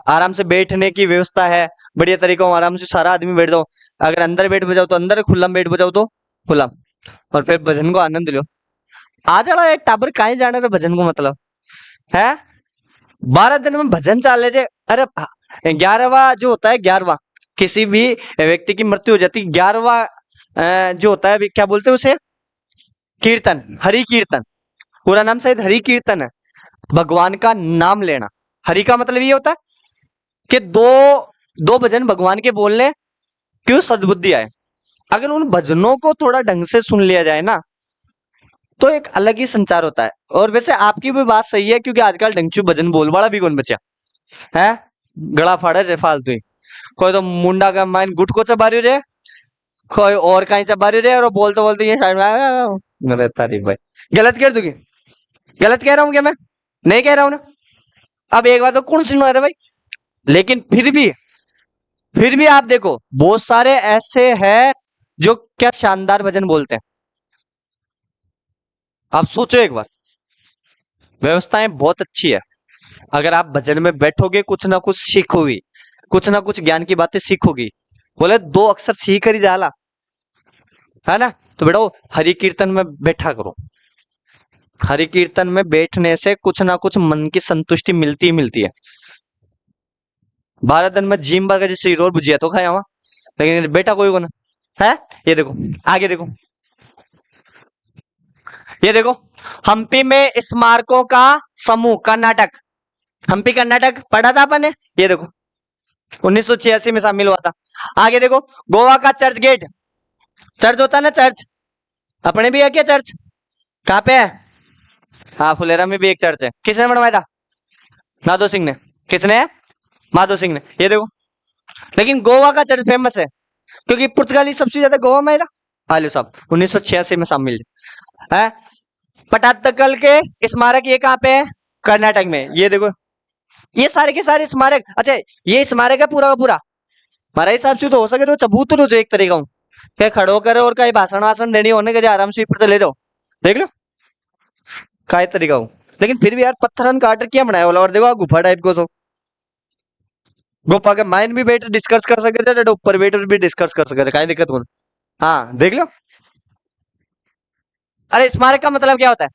आराम से बैठने की व्यवस्था है, बढ़िया तरीका हो, आराम से सारा आदमी बैठ जाओ। अगर अंदर बैठ बजाओ तो अंदर, खुला में बैठ बजाओ तो खुला, और फिर भजन को आनंद लो। आ जाना टाबर कहीं जाने रे भजन को मतलब है। 12 दिन में भजन चाले जे। अरे 11वां जो होता है, 11वां किसी भी व्यक्ति की मृत्यु हो जाती है, 11वां जो होता है क्या बोलते हैं उसे? कीर्तन, हरि कीर्तन। पूरा नाम शायद हरि कीर्तन है, भगवान का नाम लेना। हरि का मतलब ये होता है कि दो दो भजन भगवान के बोलने, क्यों? सद्बुद्धि आए। अगर उन भजनों को थोड़ा ढंग से सुन लिया जाए ना, तो एक अलग ही संचार होता है। और वैसे आपकी भी बात सही है, क्योंकि आजकल डंगचू भजन बोलवाड़ा भी कौन बचा है। गला फाड़े से फालतू ही, कोई तो मुंडा का माइन गुट को चबा रही रे, कोई और कहीं चबा रही रे, और बोलते बोलते ये साइड में रहता रे भाई। गलत कह दूंगी, गलत कह रहा हूँ क्या मैं? नहीं कह रहा हूँ ना। अब एक बात तो कौन सुनवा रहा है भाई? लेकिन फिर भी आप देखो बहुत सारे ऐसे हैं जो क्या शानदार भजन बोलते हैं। आप सोचो एक बार, व्यवस्थाएं बहुत अच्छी है। अगर आप भजन में बैठोगे कुछ ना कुछ सीखोगी, कुछ ना कुछ ज्ञान की बातें सीखोगी। बोले दो अक्षर सीख कर ही जाला, है ना? तो बेटा वो हरि कीर्तन में बैठा करो। हरि कीर्तन में बैठने से कुछ ना कुछ मन की संतुष्टि मिलती ही मिलती है। 12 दिन में जिम बा जैसे और बुझिया तो खाया वहां, लेकिन बेटा कोई को ना है। ये देखो, आगे देखो, ये देखो, हम्पी में स्मारकों का समूह कर्नाटक। हम्पी कर्नाटक पढ़ा था अपन ने। ये देखो 1986 में शामिल हुआ था। आगे देखो, गोवा का चर्च गेट, चर्च होता है ना चर्च, अपने भी है क्या चर्च? कहाँ पे है? हाँ, फुलेरा में भी एक चर्च है। किसने बनवाया था? माधो सिंह ने। किसने? माधो सिंह ने। ये देखो, लेकिन गोवा का चर्च फेमस है क्योंकि पुर्तगाली सबसे ज्यादा गोवा में है ना। आलू साहब 1986 में शामिल है। पटात्तकल के स्मारक ये कहाँ पे है? कर्नाटक में। ये देखो, ये सारे के सारे स्मारक। अच्छा, ये स्मारक है पूरा का पूरा। हमारे हिसाब से तो हो सके तो चबूतर हो जो एक तरीका हूँ, क्या खड़ो करे और कहीं भाषण वाषण देनी होने के आराम से ऊपर से ले जाओ, देख लो का तरीका हूँ। लेकिन फिर भी यार पत्थर काट क्या बनाया बोला, और देखो गुफा टाइप को। सो गुफा के माइन भी बैठ डिस्कस कर सके थे, ऊपर बैठ भी डिस्कस कर सके थे, कहीं दिक्कत कौन। हाँ देख लो। अरे स्मारक का मतलब क्या होता है?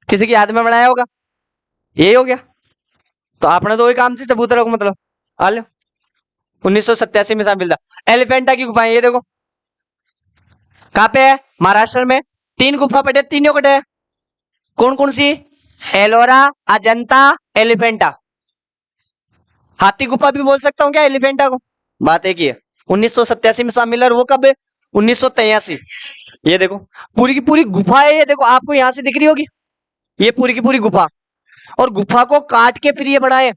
किसी की याद में बनाया होगा, यही हो गया। तो आपने तो वही काम से चबूतरा को मतलब आ लो। 1987 में शामिल था। एलिफेंटा की गुफाएं ये देखो कहाँ पे है? महाराष्ट्र में। 3 गुफा पड़े, तीनों कटे। कौन कौन सी? एलोरा, अजंता, एलिफेंटा। हाथी गुफा भी बोल सकता हूँ क्या एलिफेंटा को? बात एक ही है। 1987 में शामिल है, और वो कब है? 1983। ये देखो पूरी की पूरी गुफा है, ये देखो आपको यहां से दिख रही होगी, ये पूरी की पूरी गुफा। और गुफा को काट के फिर ये बनाए।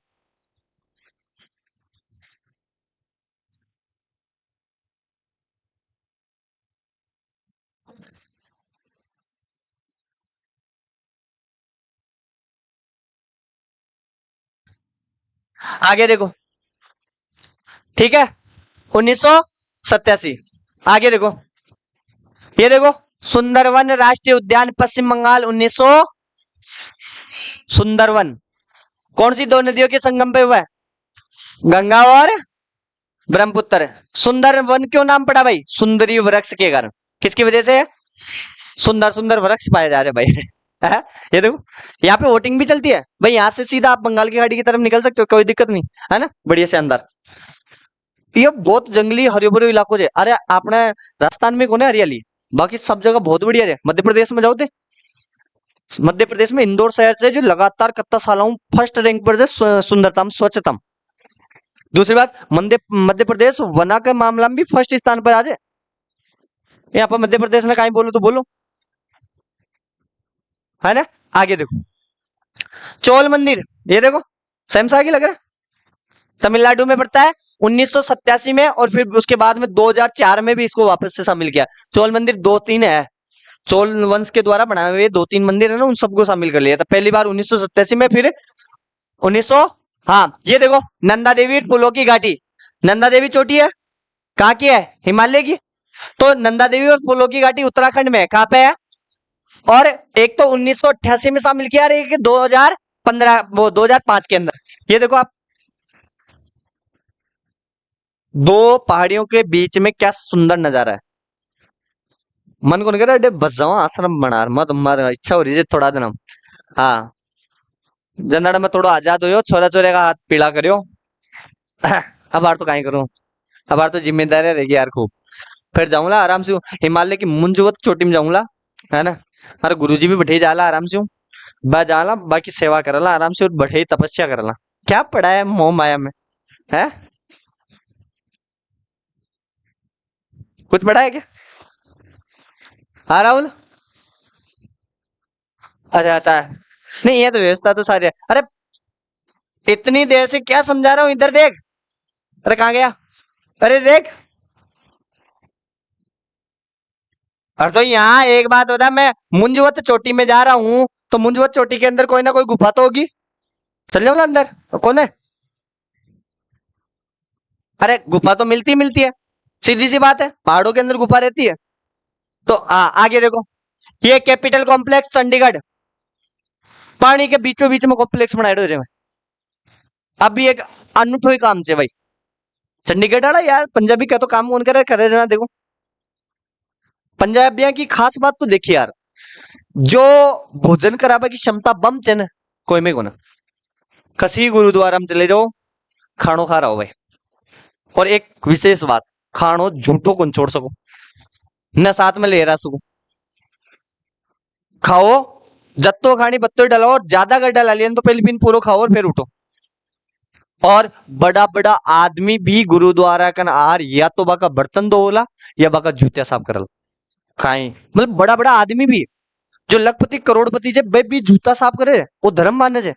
आगे देखो, ठीक है, 1987। आगे देखो, ये देखो, सुंदरवन राष्ट्रीय उद्यान पश्चिम बंगाल 1900। सुंदरवन कौन सी दो नदियों के संगम पे हुआ है? गंगा और ब्रह्मपुत्र। सुंदर वन क्यों नाम पड़ा भाई? सुंदरी वृक्ष के कारण। किसकी वजह से? सुंदर सुंदर वृक्ष पाए जा रहे भाई। है? ये देखो, यहाँ पे वोटिंग भी चलती है भाई, यहाँ से सीधा आप बंगाल की खाड़ी की तरफ निकल सकते हो, कोई दिक्कत नहीं है ना, बढ़िया से अंदर। ये बहुत जंगली हरियो भरियो इलाको है। अरे अपने राजस्थान में कौन है हरियाली, बाकी सब जगह बहुत बढ़िया है। मध्य प्रदेश में जाओ थे, मध्य प्रदेश में इंदौर शहर से जो लगातार कितना साल हूँ फर्स्ट रैंक पर से सुंदरतम स्वच्छतम। दूसरी बात, मध्य प्रदेश वना के मामला में भी फर्स्ट स्थान पर आ जाए। यहाँ पर मध्य प्रदेश में कहीं बोलो तो बोलो, है ना? आगे देखो, चौल मंदिर, ये देखो सेम सा ही लग रहा है। तमिलनाडु में पड़ता है 1987 में, और फिर उसके बाद में 2004 में भी इसको वापस से शामिल किया। चौल मंदिर 2-3 है, चोल वंश के द्वारा बनाए हुए 2-3 मंदिर है ना, उन सबको शामिल कर लिया था पहली बार 1987 में, फिर 1900। हाँ ये देखो, नंदा देवी फूलों की घाटी। नंदा देवी चोटी है, कहाँ की है? हिमालय की। तो नंदा देवी और फूलों की घाटी उत्तराखंड में है, कहाँ पे है? और एक तो 1988 में शामिल किया, और एक 2015 वो 2005 के अंदर। ये देखो आप, दो पहाड़ियों के बीच में क्या सुंदर नजारा है। मन को नहीं कर रहा बस जाओ आश्रम बना मत, तुम्हारा इच्छा हो रही है थोड़ा दिन हम। हाँ, जनड़ा में थोड़ा आजाद हो, छोरा छोरे का हाथ पीला करियो। अब बार तो कहीं करूं, अब बार तो जिम्मेदारी रहेगी यार खूब। फिर जाऊंगा आराम से, हिमालय की मुंजवत चोटी में जाऊंगा, है ना? अरे गुरुजी भी बैठे जाला आराम से, बा जाला बाकी सेवा करला आराम से, और बैठे तपस्या करला। क्या पड़ा है मोह माया में, है? कुछ पड़ा है क्या? हाँ राहुल, अच्छा अच्छा, नहीं ये तो व्यवस्था तो सारी है। अरे इतनी देर से क्या समझा रहा हूँ, इधर देख। अरे कहाँ गया? अरे देख। अरे तो यहाँ एक बात होता है, मैं मुंजवत चोटी में जा रहा हूँ, तो मुंजवत चोटी के अंदर कोई ना कोई गुफा तो होगी। चल जाओ ना अंदर। कौन है? अरे गुफा तो मिलती है, सीधी सी बात है, पहाड़ों के अंदर गुफा रहती है। तो आगे देखो, ये कैपिटल कॉम्प्लेक्स चंडीगढ़, पानी के बीचों बीच में कॉम्प्लेक्स बनाए हुए हैं। अभी एक अनूठो ही काम से भाई, चंडीगढ़ आड़ा यार, पंजाबी का तो काम कौन करे जना देखो। पंजाबियों की खास बात तो देखिए यार, जो भोजन कराबा की क्षमता बम चे न, कोई में को ना। कसी गुरुद्वारा में चले जाओ, खानो खा रहा हो भाई। और एक विशेष बात, खानो झूठो कौन छोड़ सको, न साथ में ले रहा सको। खाओ जत्तो खानी बत्तो डलाओ, और ज्यादा अगर डला लिया तो पहले दिन पूरा खाओ और फिर उठो। और बड़ा बड़ा आदमी भी गुरुद्वारा का आर या तो बाका बर्तन धोला या बाका जूतिया साफ करल खाए। मतलब बड़ा बड़ा आदमी भी, जो लखपति करोड़पति जे बे भी जूता साफ करे, वो धर्म माने जे।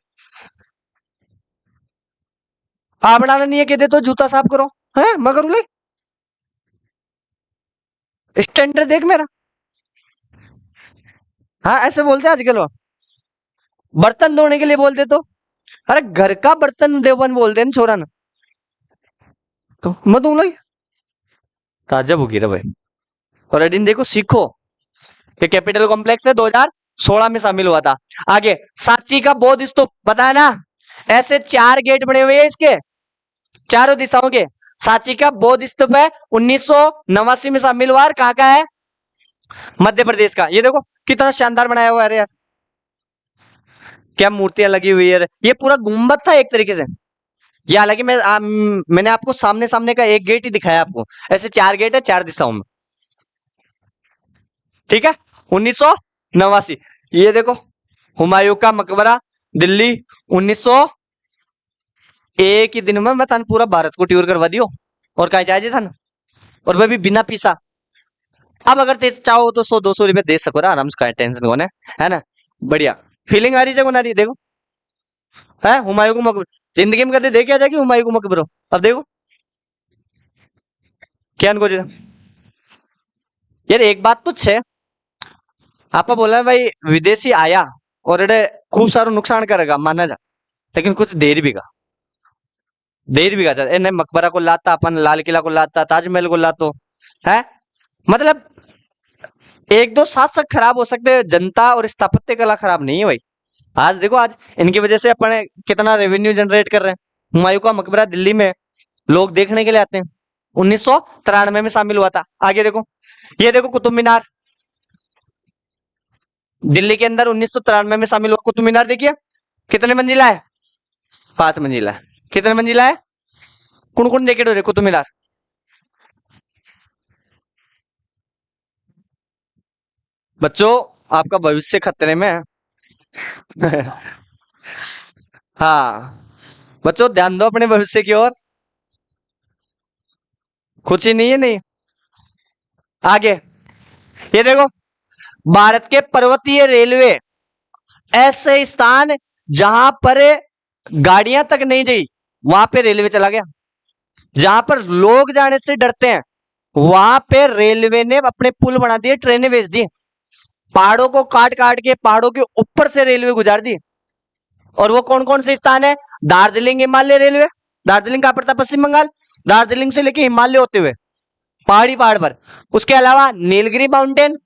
आपना नहीं है कहते तो जूता साफ करो, है मगर उले स्टैंडर्ड देख मेरा। हाँ ऐसे बोलते हैं आजकल वो, बर्तन धोने के लिए बोलते तो। अरे घर का बर्तन देवन बोलते हैं छोरा ना, तो मत उले ताजा भूखी रहे भाई। और एडिन देखो सीखो, ये कैपिटल कॉम्प्लेक्स है 2016 में शामिल हुआ था। आगे सांची का बौद्ध स्तूप, पता है ना, ऐसे 4 गेट बने हुए हैं इसके, चारों दिशाओं के। सांची का बौद्ध स्तूप है, 1989 में शामिल हुआ। कहाँ का है? मध्य प्रदेश का। ये देखो कितना शानदार बनाया हुआ है। अरे यार क्या मूर्तियां लगी हुई है, ये पूरा गुम्बद था एक तरीके से। ये हालांकि मैंने आपको सामने सामने का एक गेट ही दिखाया आपको, ऐसे 4 गेट है 4 दिशाओं में। ठीक है, 1989। ये देखो हुमायूं का मकबरा, दिल्ली, 1900। एक ही दिन में मैं तन पूरा भारत को टूर करवा दियो, और कहा चाहिए था ना, और वह भी बिना पीसा। अब अगर ते चाहो तो 100-200 रुपए दे सको ना आराम से, टेंशन कौन है ना। बढ़िया फीलिंग आ रही है, कौन आ रही है देखो, है हुमायूं को मकबर। जिंदगी में कभी देखे जाएगी हुमायूं को मकबरो? अब देखो क्या को यार, एक बात तो छे, आपा बोला भाई विदेशी आया और एडे खूब सारो नुकसान करेगा माना जा, लेकिन कुछ देर भी का इन्हें मकबरा को लाता, अपन लाल किला को लाता, ताजमहल को लातो है। मतलब एक दो शासक खराब हो सकते हैं, जनता और स्थापत्य कला खराब नहीं है भाई। आज देखो, आज इनकी वजह से अपन कितना रेवेन्यू जनरेट कर रहे हैं। हुमायूं का मकबरा दिल्ली में लोग देखने के लिए आते हैं, 1993 में शामिल हुआ था। आगे देखो, ये देखो कुतुब मीनार, दिल्ली के अंदर 1993 में शामिल हुआ कुतुब मीनार। देखिए कितने मंजिला है? 5 मंजिला है। कितने मंजिला है? कौन कौन देखे रे कुतुब मीनार? बच्चों आपका भविष्य खतरे में है। हाँ बच्चों ध्यान दो अपने भविष्य की ओर, कुछ ही नहीं है नहीं। आगे ये देखो, भारत के पर्वतीय रेलवे, ऐसे स्थान जहां पर गाड़ियां तक नहीं गई, वहां पे रेलवे चला गया। जहां पर लोग जाने से डरते हैं, वहां पे रेलवे ने अपने पुल बना दिए, ट्रेनें भेज दी। पहाड़ों को काट काट के पहाड़ों के ऊपर से रेलवे गुजार दी। और वो कौन कौन से स्थान है? दार्जिलिंग हिमालय रेलवे, दार्जिलिंग कहां पड़ता है? पश्चिम बंगाल। दार्जिलिंग से लेके हिमालय होते हुए पहाड़ी पहाड़ पर। उसके अलावा नीलगिरी माउंटेन,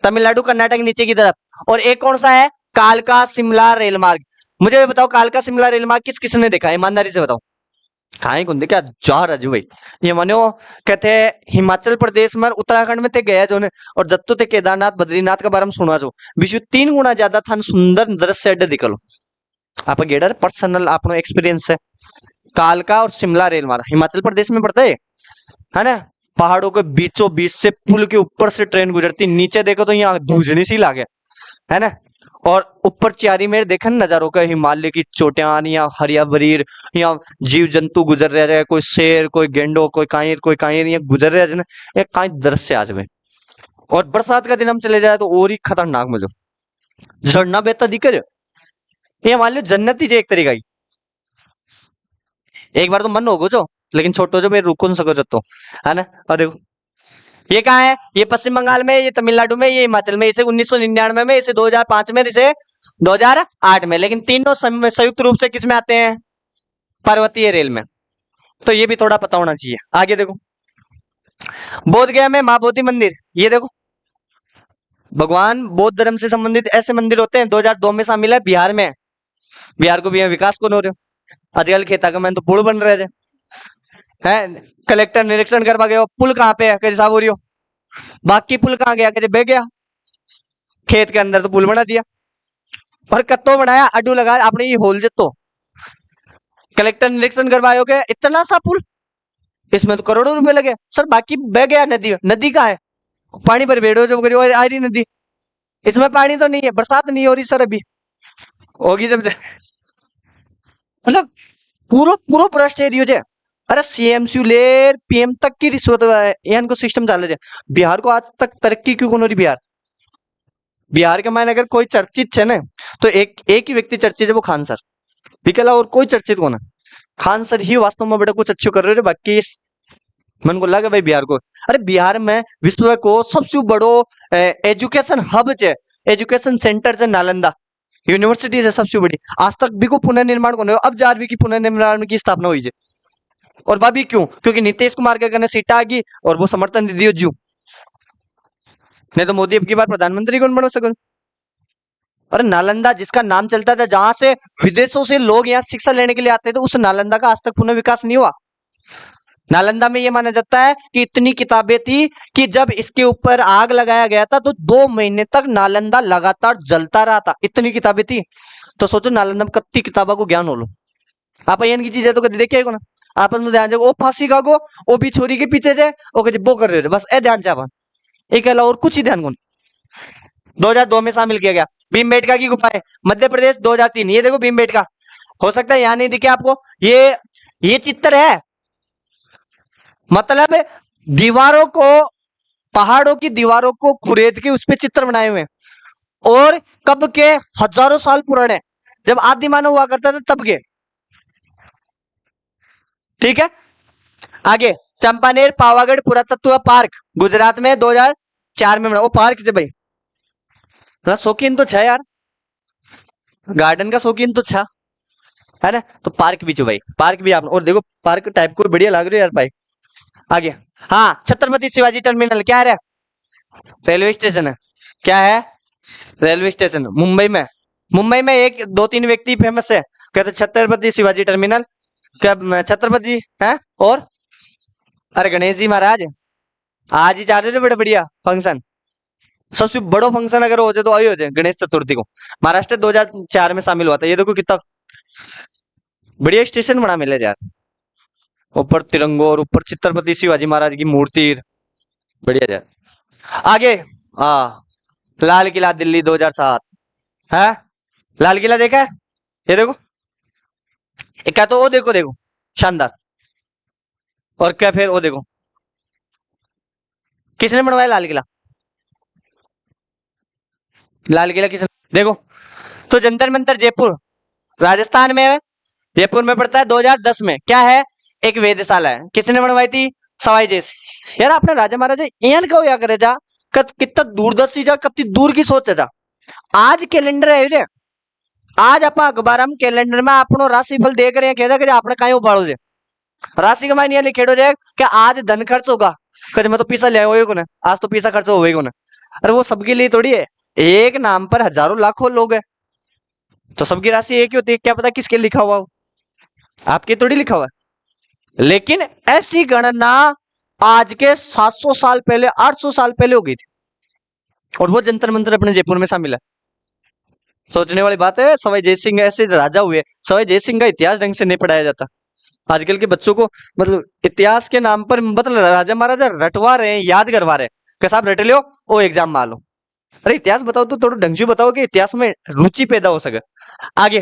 तमिलनाडु कर्नाटक नीचे की तरफ। और एक कौन सा है? कालका शिमला रेल मार्ग। मुझे बताओ कालका शिमला रेल मार्ग किस किसने देखा है, ईमानदारी से बताओ। खाए कौन देखा? जा राजू भाई, ये मानो कहते हिमाचल प्रदेश में उत्तराखंड में ते गया जो ने, और जत्तो ते केदारनाथ बद्रीनाथ के बारे में सुना जो विश्व 3 गुना ज्यादा था सुंदर दृश्य दिखलो। आप गेडर पर्सनल आपनो एक्सपीरियंस है। कालका और शिमला रेल मार्ग हिमाचल प्रदेश में पड़ता है ना। पहाड़ों के बीचों बीच से पुल के ऊपर से ट्रेन गुजरती, नीचे देखो तो यहाँ धूजनी सी लागे, है ना। और ऊपर चारी मेर देखन नजारों का, हिमालय की चोटियां, यहाँ हरिया भरीर, यहाँ जीव जंतु गुजर रहे हैं, कोई शेर, कोई गेंडो, कोई कायर यहाँ गुजर रहे हैं, एक काई दृश्य आज में। और बरसात का दिन हम चले जाए तो और ही खतरनाक मजो। झरना बेहतर दिख रहे हो, ये मान लो जन्नत ही जे एक तरीका की। एक बार तो मन होगो जो, लेकिन छोटो जो मैं रुको न सको जतो, है ना। और देखो ये कहाँ है, ये पश्चिम बंगाल में, ये तमिलनाडु में, ये हिमाचल में, इसे 1999 में, इसे 2005 में, इसे 2008 में, लेकिन तीनों संयुक्त रूप से किसमें आते हैं, पर्वतीय रेल में। तो ये भी थोड़ा पता होना चाहिए। आगे देखो, बोध गया में मां बोधि मंदिर, ये देखो भगवान बौद्ध धर्म से संबंधित ऐसे मंदिर होते हैं, 2002 में शामिल है बिहार में। बिहार को भी विकास कौन हो रहे हो, आजकल खेता का मैं तो पुल बन रहे थे, है कलेक्टर निरीक्षण करवा गया, पुल कहाँ पे है, कैसे साफ हो रही हो, बाकी पुल कहाँ गया, कैसे बह गया, खेत के अंदर तो पुल बना दिया, और कत्तो बनाया अड्डू लगा आपने ये होल जतो, कलेक्टर निरीक्षण करवायो के इतना सा पुल, इसमें तो करोड़ों रुपए लगे सर, बाकी बह गया नदी, नदी कहाँ है, पानी पर बेड़ो जब करियो आ रही नदी, इसमें पानी तो नहीं है, बरसात नहीं हो रही सर, अभी होगी जब मतलब पूरा पूरा भ्रष्ट एरियो जे। अरे सीएम से ले पीएम तक की रिश्वत इनको सिस्टम चल रहा है। बिहार को आज तक तरक्की क्यों कौन हो रही, बिहार के मायने अगर कोई चर्चित है ना, तो एक ही व्यक्ति चर्चित है, वो खान सर, ठीक है, और कोई चर्चित कौन है, खान सर ही वास्तव में बेटा कुछ अच्छे कर रहे हैं। बाकी मन को लगा भाई बिहार को, अरे बिहार में विश्व को सबसे बड़ो एजुकेशन हब है, एजुकेशन सेंटर है नालंदा यूनिवर्सिटी है सबसे बड़ी, आज तक भी को पुनर्निर्माण को अब 11वीं की पुनर्निर्माण की स्थापना हुई है। और भाभी क्यों, क्योंकि नीतीश कुमार के कहने सीटा आ गई और वो समर्थन दे दियो जू, नहीं तो मोदी अब की बार प्रधानमंत्री कौन बनो सको। अरे नालंदा जिसका नाम चलता था, जहां से विदेशों से लोग यहाँ शिक्षा लेने के लिए आते थे, उस नालंदा का आज तक पुनः विकास नहीं हुआ। नालंदा में यह माना जाता है कि इतनी किताबें थी कि जब इसके ऊपर आग लगाया गया था तो 2 महीने तक नालंदा लगातार जलता रहा था, इतनी किताबें थी। तो सोचो नालंदा में कितनी किताबों को ज्ञान हो लो, आप की चीजें तो कभी देखे ना, आप ध्यान जाओ, ओ फांसी का गो ओ भी छोरी के पीछे जाए ओके वो कर रहे बस ए ध्यान चावन, एक अलावा और कुछ ही ध्यान कौन। 2002 में शामिल किया गया। भीमबेटका की गुफाएं मध्य प्रदेश 2003, ये देखो भीमबेटका, हो सकता है यहाँ नहीं दिखे आपको, ये चित्र है, मतलब दीवारों को, पहाड़ों की दीवारों को खुरेद के उस पर चित्र बनाए हुए, और कब के, हजारों साल पुराने, जब आदि मानव हुआ करता था तब के, ठीक है। आगे चंपानेर पावागढ़ पुरातत्व पार्क गुजरात में 2004 में बना, वो पार्क जब भाई शौकीन तो छा यार, गार्डन का शौकीन तो छा, है ना, तो पार्क भी जो भाई, पार्क भी आप, और देखो पार्क टाइप को बढ़िया लग रही है यार भाई। आगे हाँ, छत्रपति शिवाजी टर्मिनल क्या है, रेलवे स्टेशन है, क्या है, रेलवे स्टेशन मुंबई में एक 2-3 व्यक्ति फेमस है, कहते छत्रपति शिवाजी टर्मिनल, क्या छत्रपति है, और अरे गणेश जी महाराज आज ही जा रहे थे, बड़े बढ़िया फंक्शन, सबसे बड़ो फंक्शन अगर हो जाए तो आई हो जाए गणेश चतुर्थी को, महाराष्ट्र 2004 में शामिल हुआ था। ये देखो कितना बढ़िया स्टेशन बना मिले यार, ऊपर तिरंगो और ऊपर छत्रपति शिवाजी महाराज की मूर्ति, बढ़िया यार। आगे लाल किला दिल्ली 2007 है, लाल किला देखा है, ये देखो, क्या तो वो देखो देखो शानदार, और क्या फिर वो देखो किसने बनवाया लाल किला, लाल किला किसने, देखो तो जंतर मंतर जयपुर राजस्थान में है, जयपुर में पड़ता है, 2010 में क्या है, एक वेधशाला है, किसने बनवाई थी, सवाई जैस। यार आपने राजा महाराजा एन कहो या करे जा, कितना दूरदर्शी जा, कितनी दूर की सोच है जा। आज कैलेंडर है रे, आज आप अखबार हम कैलेंडर में अपनो राशिफल देख रहे हैं, कहते कि आपने कहीं उबाड़ो जे राशि कमाई नहीं लिखेड़ो जाए कि आज धन खर्च होगा, कहते मैं तो पैसा ले आयो कोने, आज तो पैसा खर्च होगा कोने। अरे वो सबके लिए थोड़ी है, एक नाम पर हजारों लाखों लोग है, तो सबकी राशि एक ही होती है, क्या पता किसके लिखा हुआ हो, आपके थोड़ी लिखा हुआ है। लेकिन ऐसी गणना आज के 700 साल पहले, 800 साल पहले हो गई थी, और वो जंतर मंतर अपने जयपुर में शामिल है। सोचने वाली बात है, सवाई जय सिंह ऐसे राजा हुए, सवाई जय सिंह का इतिहास ढंग से नहीं पढ़ाया जाता, आजकल के बच्चों को मतलब इतिहास के नाम पर मतलब राजा महाराजा रटवा रहे हैं, याद करवा रहे हैं कि साहब रट लियो वो एग्जाम मान लो। अरे इतिहास बताओ तो थोड़ा ढंग से बताओ कि इतिहास में रुचि पैदा हो सके। आगे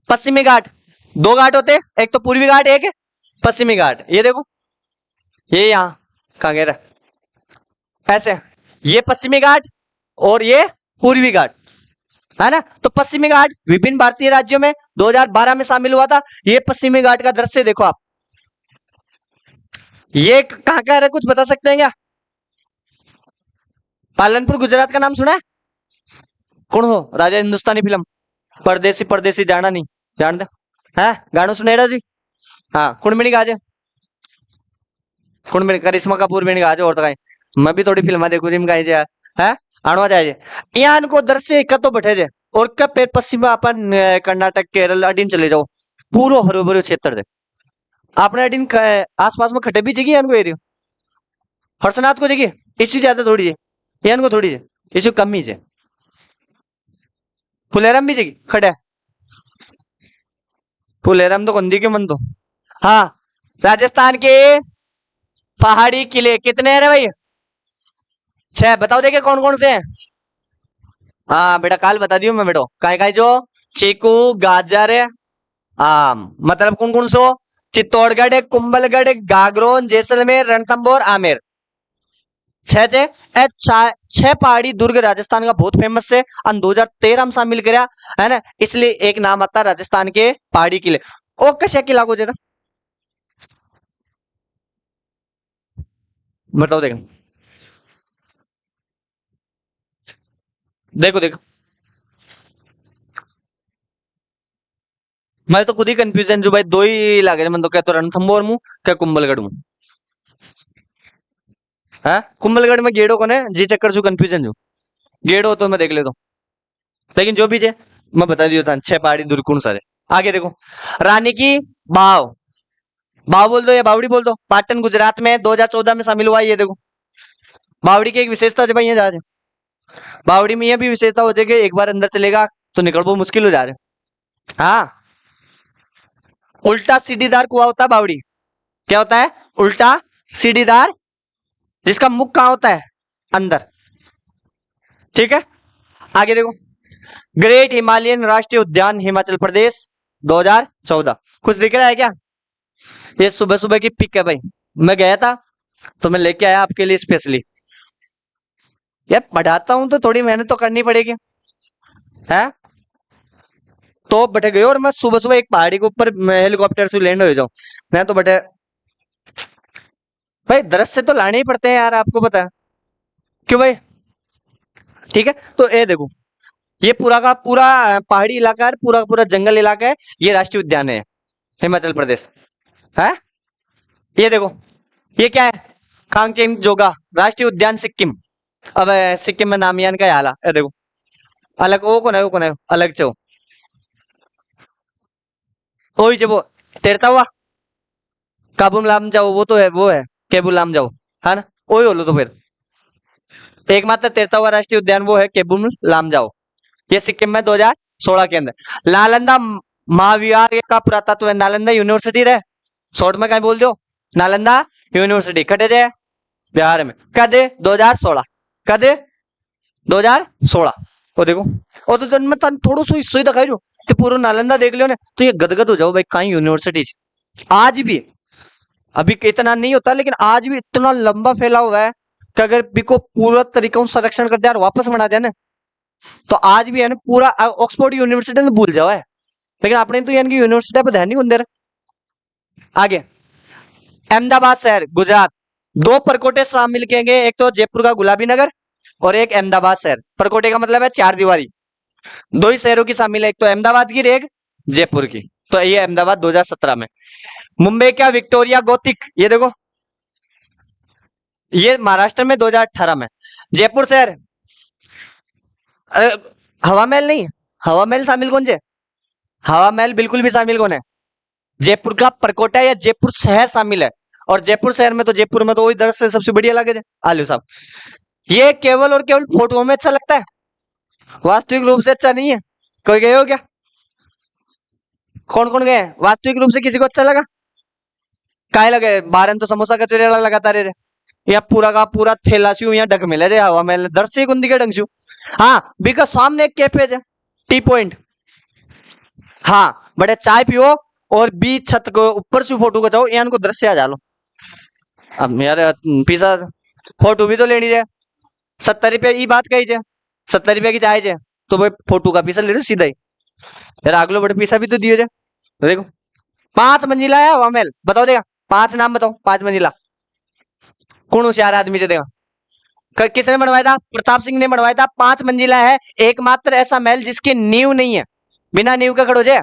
पश्चिमी घाट, 2 घाट होते हैं, एक तो पूर्वी घाट, एक पश्चिमी घाट, ये देखो ये यहाँ कहा गया ऐसे, ये पश्चिमी घाट और ये पूर्वी घाट, है ना। तो पश्चिमी घाट विभिन्न भारतीय राज्यों में 2012 में शामिल हुआ था। ये पश्चिमी घाट का दृश्य देखो आप, ये कहाँ का है, कुछ बता सकते हैं क्या? पालनपुर गुजरात का नाम सुना है? कौन हो राजा हिंदुस्तानी फिल्म परदेसी परदेसी जाना नहीं जानते है गाना सुनेड़ा जी। हाँ कुंडमिनी गाजे, कुंडमिनी करिश्मा कपूर भी नहीं गाजे और तो कहीं मैं भी थोड़ी फिल्म देखू जिम कहीं जा है आणवा जाए यहाँ इनको दृश्य का तो बैठे जे और कब पेड़ पश्चिम में अपन कर्नाटक केरल अडीन चले जाओ पूरा हरो भरो क्षेत्र से आपने अडीन आसपास में खटे भी जगह इनको एरियो हर्षनाथ को जगह इश्यू ज्यादा थोड़ी है ये इनको थोड़ी है इश्यू कम ही है फुलेरम भी जगह खड़े फुलेरम तो कंदी के मन तो हाँ राजस्थान के पहाड़ी किले कितने हैं रे भाई? 6 बताओ देखे कौन कौन से हैं? हाँ बेटा काल बता दियो मैं बेटो काय काय जो चीकू गाजर आम मतलब कौन कौन सो चित्तौड़गढ़ है कुंभलगढ़ है गागरोन जैसलमेर रणथंभौर आमेर 6 पहाड़ी दुर्ग राजस्थान का बहुत फेमस है और 2013 में शामिल करा है ना इसलिए एक नाम आता राजस्थान के पहाड़ी किले ओ कशा किला को जरा बताओ देखो देखो देखो मैं तो खुद ही कंफ्यूजन जो भाई दो ही लागे मन तो क्या तो रणथंभौर मुंह क्या कुंभलगढ़ मुंह है कुंभलगढ़ में गेड़ो कौन है जी चक्कर जो कंफ्यूजन जो गेड़ो तो मैं देख लेता हूँ लेकिन जो भी है मैं बता दियो था 6 पहाड़ी दुर्गुण सारे आगे देखो रानी की बाव बाव बोल दो या बावड़ी बोल दो पाटन गुजरात में 2014 में शामिल हुआ ये देखो बावड़ी की एक विशेषता है भाई ये जा रहे बावड़ी में यह भी विशेषता हो जाएगी एक बार अंदर चलेगा तो निकलना मुश्किल हो जा रहे हाँ उल्टा सीढ़ीदार कुआं होता है बावड़ी क्या होता है उल्टा सीढ़ीदार जिसका मुख कहां होता है अंदर ठीक है आगे देखो ग्रेट हिमालयन राष्ट्रीय उद्यान हिमाचल प्रदेश 2014 कुछ दिख रहा है क्या? ये सुबह सुबह की पिक है भाई मैं गया था तो मैं लेके आया आपके लिए स्पेशली यार पढ़ाता हूं तो थोड़ी मेहनत तो करनी पड़ेगी है तो बटे गए और मैं सुबह सुबह एक पहाड़ी के ऊपर हेलीकॉप्टर से लैंड हो जाऊं मैं तो बटे भाई दृश्य तो लाने ही पड़ते हैं यार आपको पता है क्यों भाई ठीक है तो ये देखो ये पूरा का पूरा पहाड़ी इलाका है पूरा का पूरा जंगल इलाका है ये राष्ट्रीय उद्यान है हिमाचल प्रदेश है ये देखो ये क्या है खांगचेन जोगा राष्ट्रीय उद्यान सिक्किम अब सिक्किम में नामियान का हाला ये देखो अलग वो कौन है अलग चो वही जो वो तैरता हुआ काबुल लाम जाओ वो है केबुल लाम जाओ है ना वही बोलो तो फिर एकमात्र तैरता हुआ राष्ट्रीय उद्यान वो है केबुल लाम जाओ ये सिक्किम में 2016 के अंदर नालंदा महाविहार का पुरातत्व है नालंदा यूनिवर्सिटी रहे शॉर्ट में कहीं बोल दो नालंदा यूनिवर्सिटी कटे दे बिहार में कद 2016 कद 2016 वो देखो और तो मैं थोड़ा सो हिस्सों ही दिखाई दो तो पूरा नालंदा देख लियो ना तो ये गदगद हो जाओ भाई कहीं यूनिवर्सिटी आज भी अभी इतना नहीं होता लेकिन आज भी इतना लंबा फैला हुआ है कि अगर बिको पूरा तरीका संरक्षण कर दिया और वापस बना दिया ना तो आज भी है ना पूरा ऑक्सफोर्ड यूनिवर्सिटी ने भूल जाओ है लेकिन अपने तो यानी कि यूनिवर्सिटी पर ध्यान नहीं दे रहे आगे अहमदाबाद शहर गुजरात 2 परकोटे शामिल किए एक तो जयपुर का गुलाबी नगर और एक अहमदाबाद शहर परकोटे का मतलब है 4 दीवारी 2 ही शहरों की शामिल है एक तो अहमदाबाद की एक जयपुर की तो ये अहमदाबाद 2017 में मुंबई का विक्टोरिया गोथिक ये देखो ये महाराष्ट्र में 2018 में जयपुर शहर अरे हवा महल नहीं हवा महल शामिल कौन से हवा महल बिल्कुल भी शामिल कौन है जयपुर का परकोटा या जयपुर शहर शामिल है और जयपुर शहर में तो वही दृश्य सबसे बढ़िया लगे आलू साहब ये केवल और केवल फोटो में अच्छा लगता है वास्तविक रूप से अच्छा नहीं है कोई गए हो क्या कौन कौन गए वास्तविक रूप से किसी को अच्छा लगा काय लगे बारन तो समोसा कचौरी वाला लगाता रहे या पूरा का पूरा थैला छू या ढक मिले रे हवा महल दर्शी कुंदी के ढंग छू हाँ बिका सामने एक कैफे है टी पॉइंट हाँ बड़े चाय पियो और बीच छत को ऊपर से फोटो खचाओ यान को दृश्य आ जालो अब यार पिज्जा फोटो भी तो लेनी है 70 रुपये की बात कही 70 रुपये की चाय तो भाई फोटो का पैसा ले लो सीधा ही यार, अगलो बड़े पैसा भी तो दियो जाए। तो देखो 5 मंजिला है हवा महल, बताओ देगा 5 नाम बताओ 5 मंजिला, कौन होशियार आदमी से देगा। किसने बनवाया था? प्रताप सिंह ने बनवाया था। 5 मंजिला है, एकमात्र ऐसा महल जिसकी नींव नहीं है, बिना नींव का खड़ो जाए।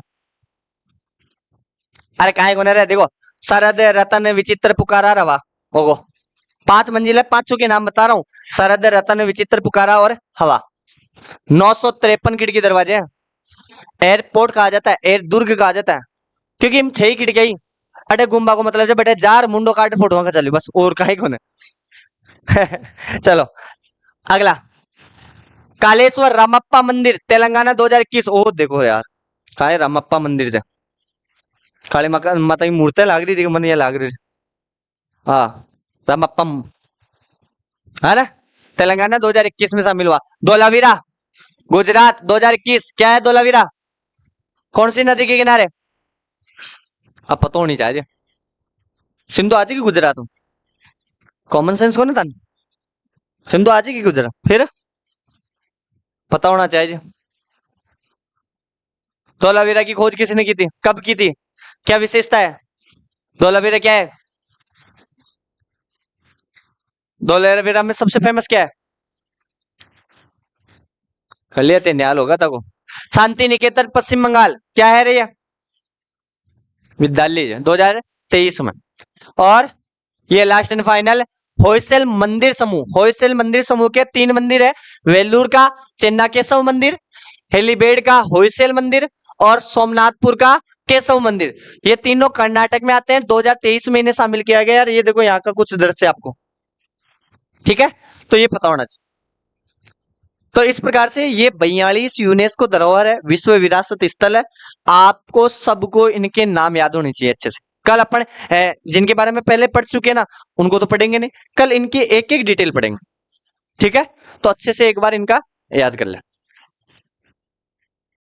अरे काहे को रहे, देखो शरद रतन विचित्र पुकारा रवा होगो, 5 मंजिल है, 5 के नाम बता रहा हूं, शरद रतन विचित्र पुकारा और हवा। 953 खिड़की दरवाजे हैं, एयरपोर्ट कहा जाता है, एयर दुर्ग कहा जाता है, क्योंकि हम 6 खिड़की। अटे गुम्बा को मतलब बेटे जार मुंडो काट फोटो का चलो बस, और काहे को चलो अगला, कालेश्वर रामप्पा मंदिर तेलंगाना 2021। ओ देखो यार का है रामप्पा मंदिर से काली माता की मूर्ति लाग रही थी, मन ये लाग रही थी। हाँ रामप्पम है ना, तेलंगाना 2021 में शामिल हुआ। धोलावीरा गुजरात 2021, क्या है धोलावीरा, कौन सी नदी के किनारे? अब पता होनी चाहिए, सिंधु आज की गुजरात हूँ, कॉमन सेंस को ना था, सिंधु आज की गुजरात, फिर पता होना चाहिए। धोलावीरा की खोज किसने की थी, कब की थी, क्या विशेषता है धोलावीरा, क्या है धोलावीरा में सबसे फेमस क्या है, कर लिया थे न्याल होगा था को। शांति निकेतन पश्चिम बंगाल क्या है रे, विद्यालय 2023 में। और ये लास्ट एंड फाइनल, होयसल मंदिर समूह, होयसल मंदिर समूह के 3 मंदिर है, वेल्लूर का चेन्ना केशव मंदिर, हेलीबेड का होयसल मंदिर और सोमनाथपुर का केशव मंदिर। ये तीनों कर्नाटक में आते हैं, 2023 में इन्हें शामिल किया गया। ये देखो यहाँ का कुछ दृश्य आपको, ठीक है, तो ये पता होना चाहिए। तो इस प्रकार से ये 42 यूनेस्को धरोहर है, विश्व विरासत स्थल है। आपको सबको इनके नाम याद होने चाहिए अच्छे से। कल अपन जिनके बारे में पहले पढ़ चुके ना उनको तो पढ़ेंगे नहीं, कल इनकी एक एक डिटेल पढ़ेंगे, ठीक है, तो अच्छे से एक बार इनका याद कर ले।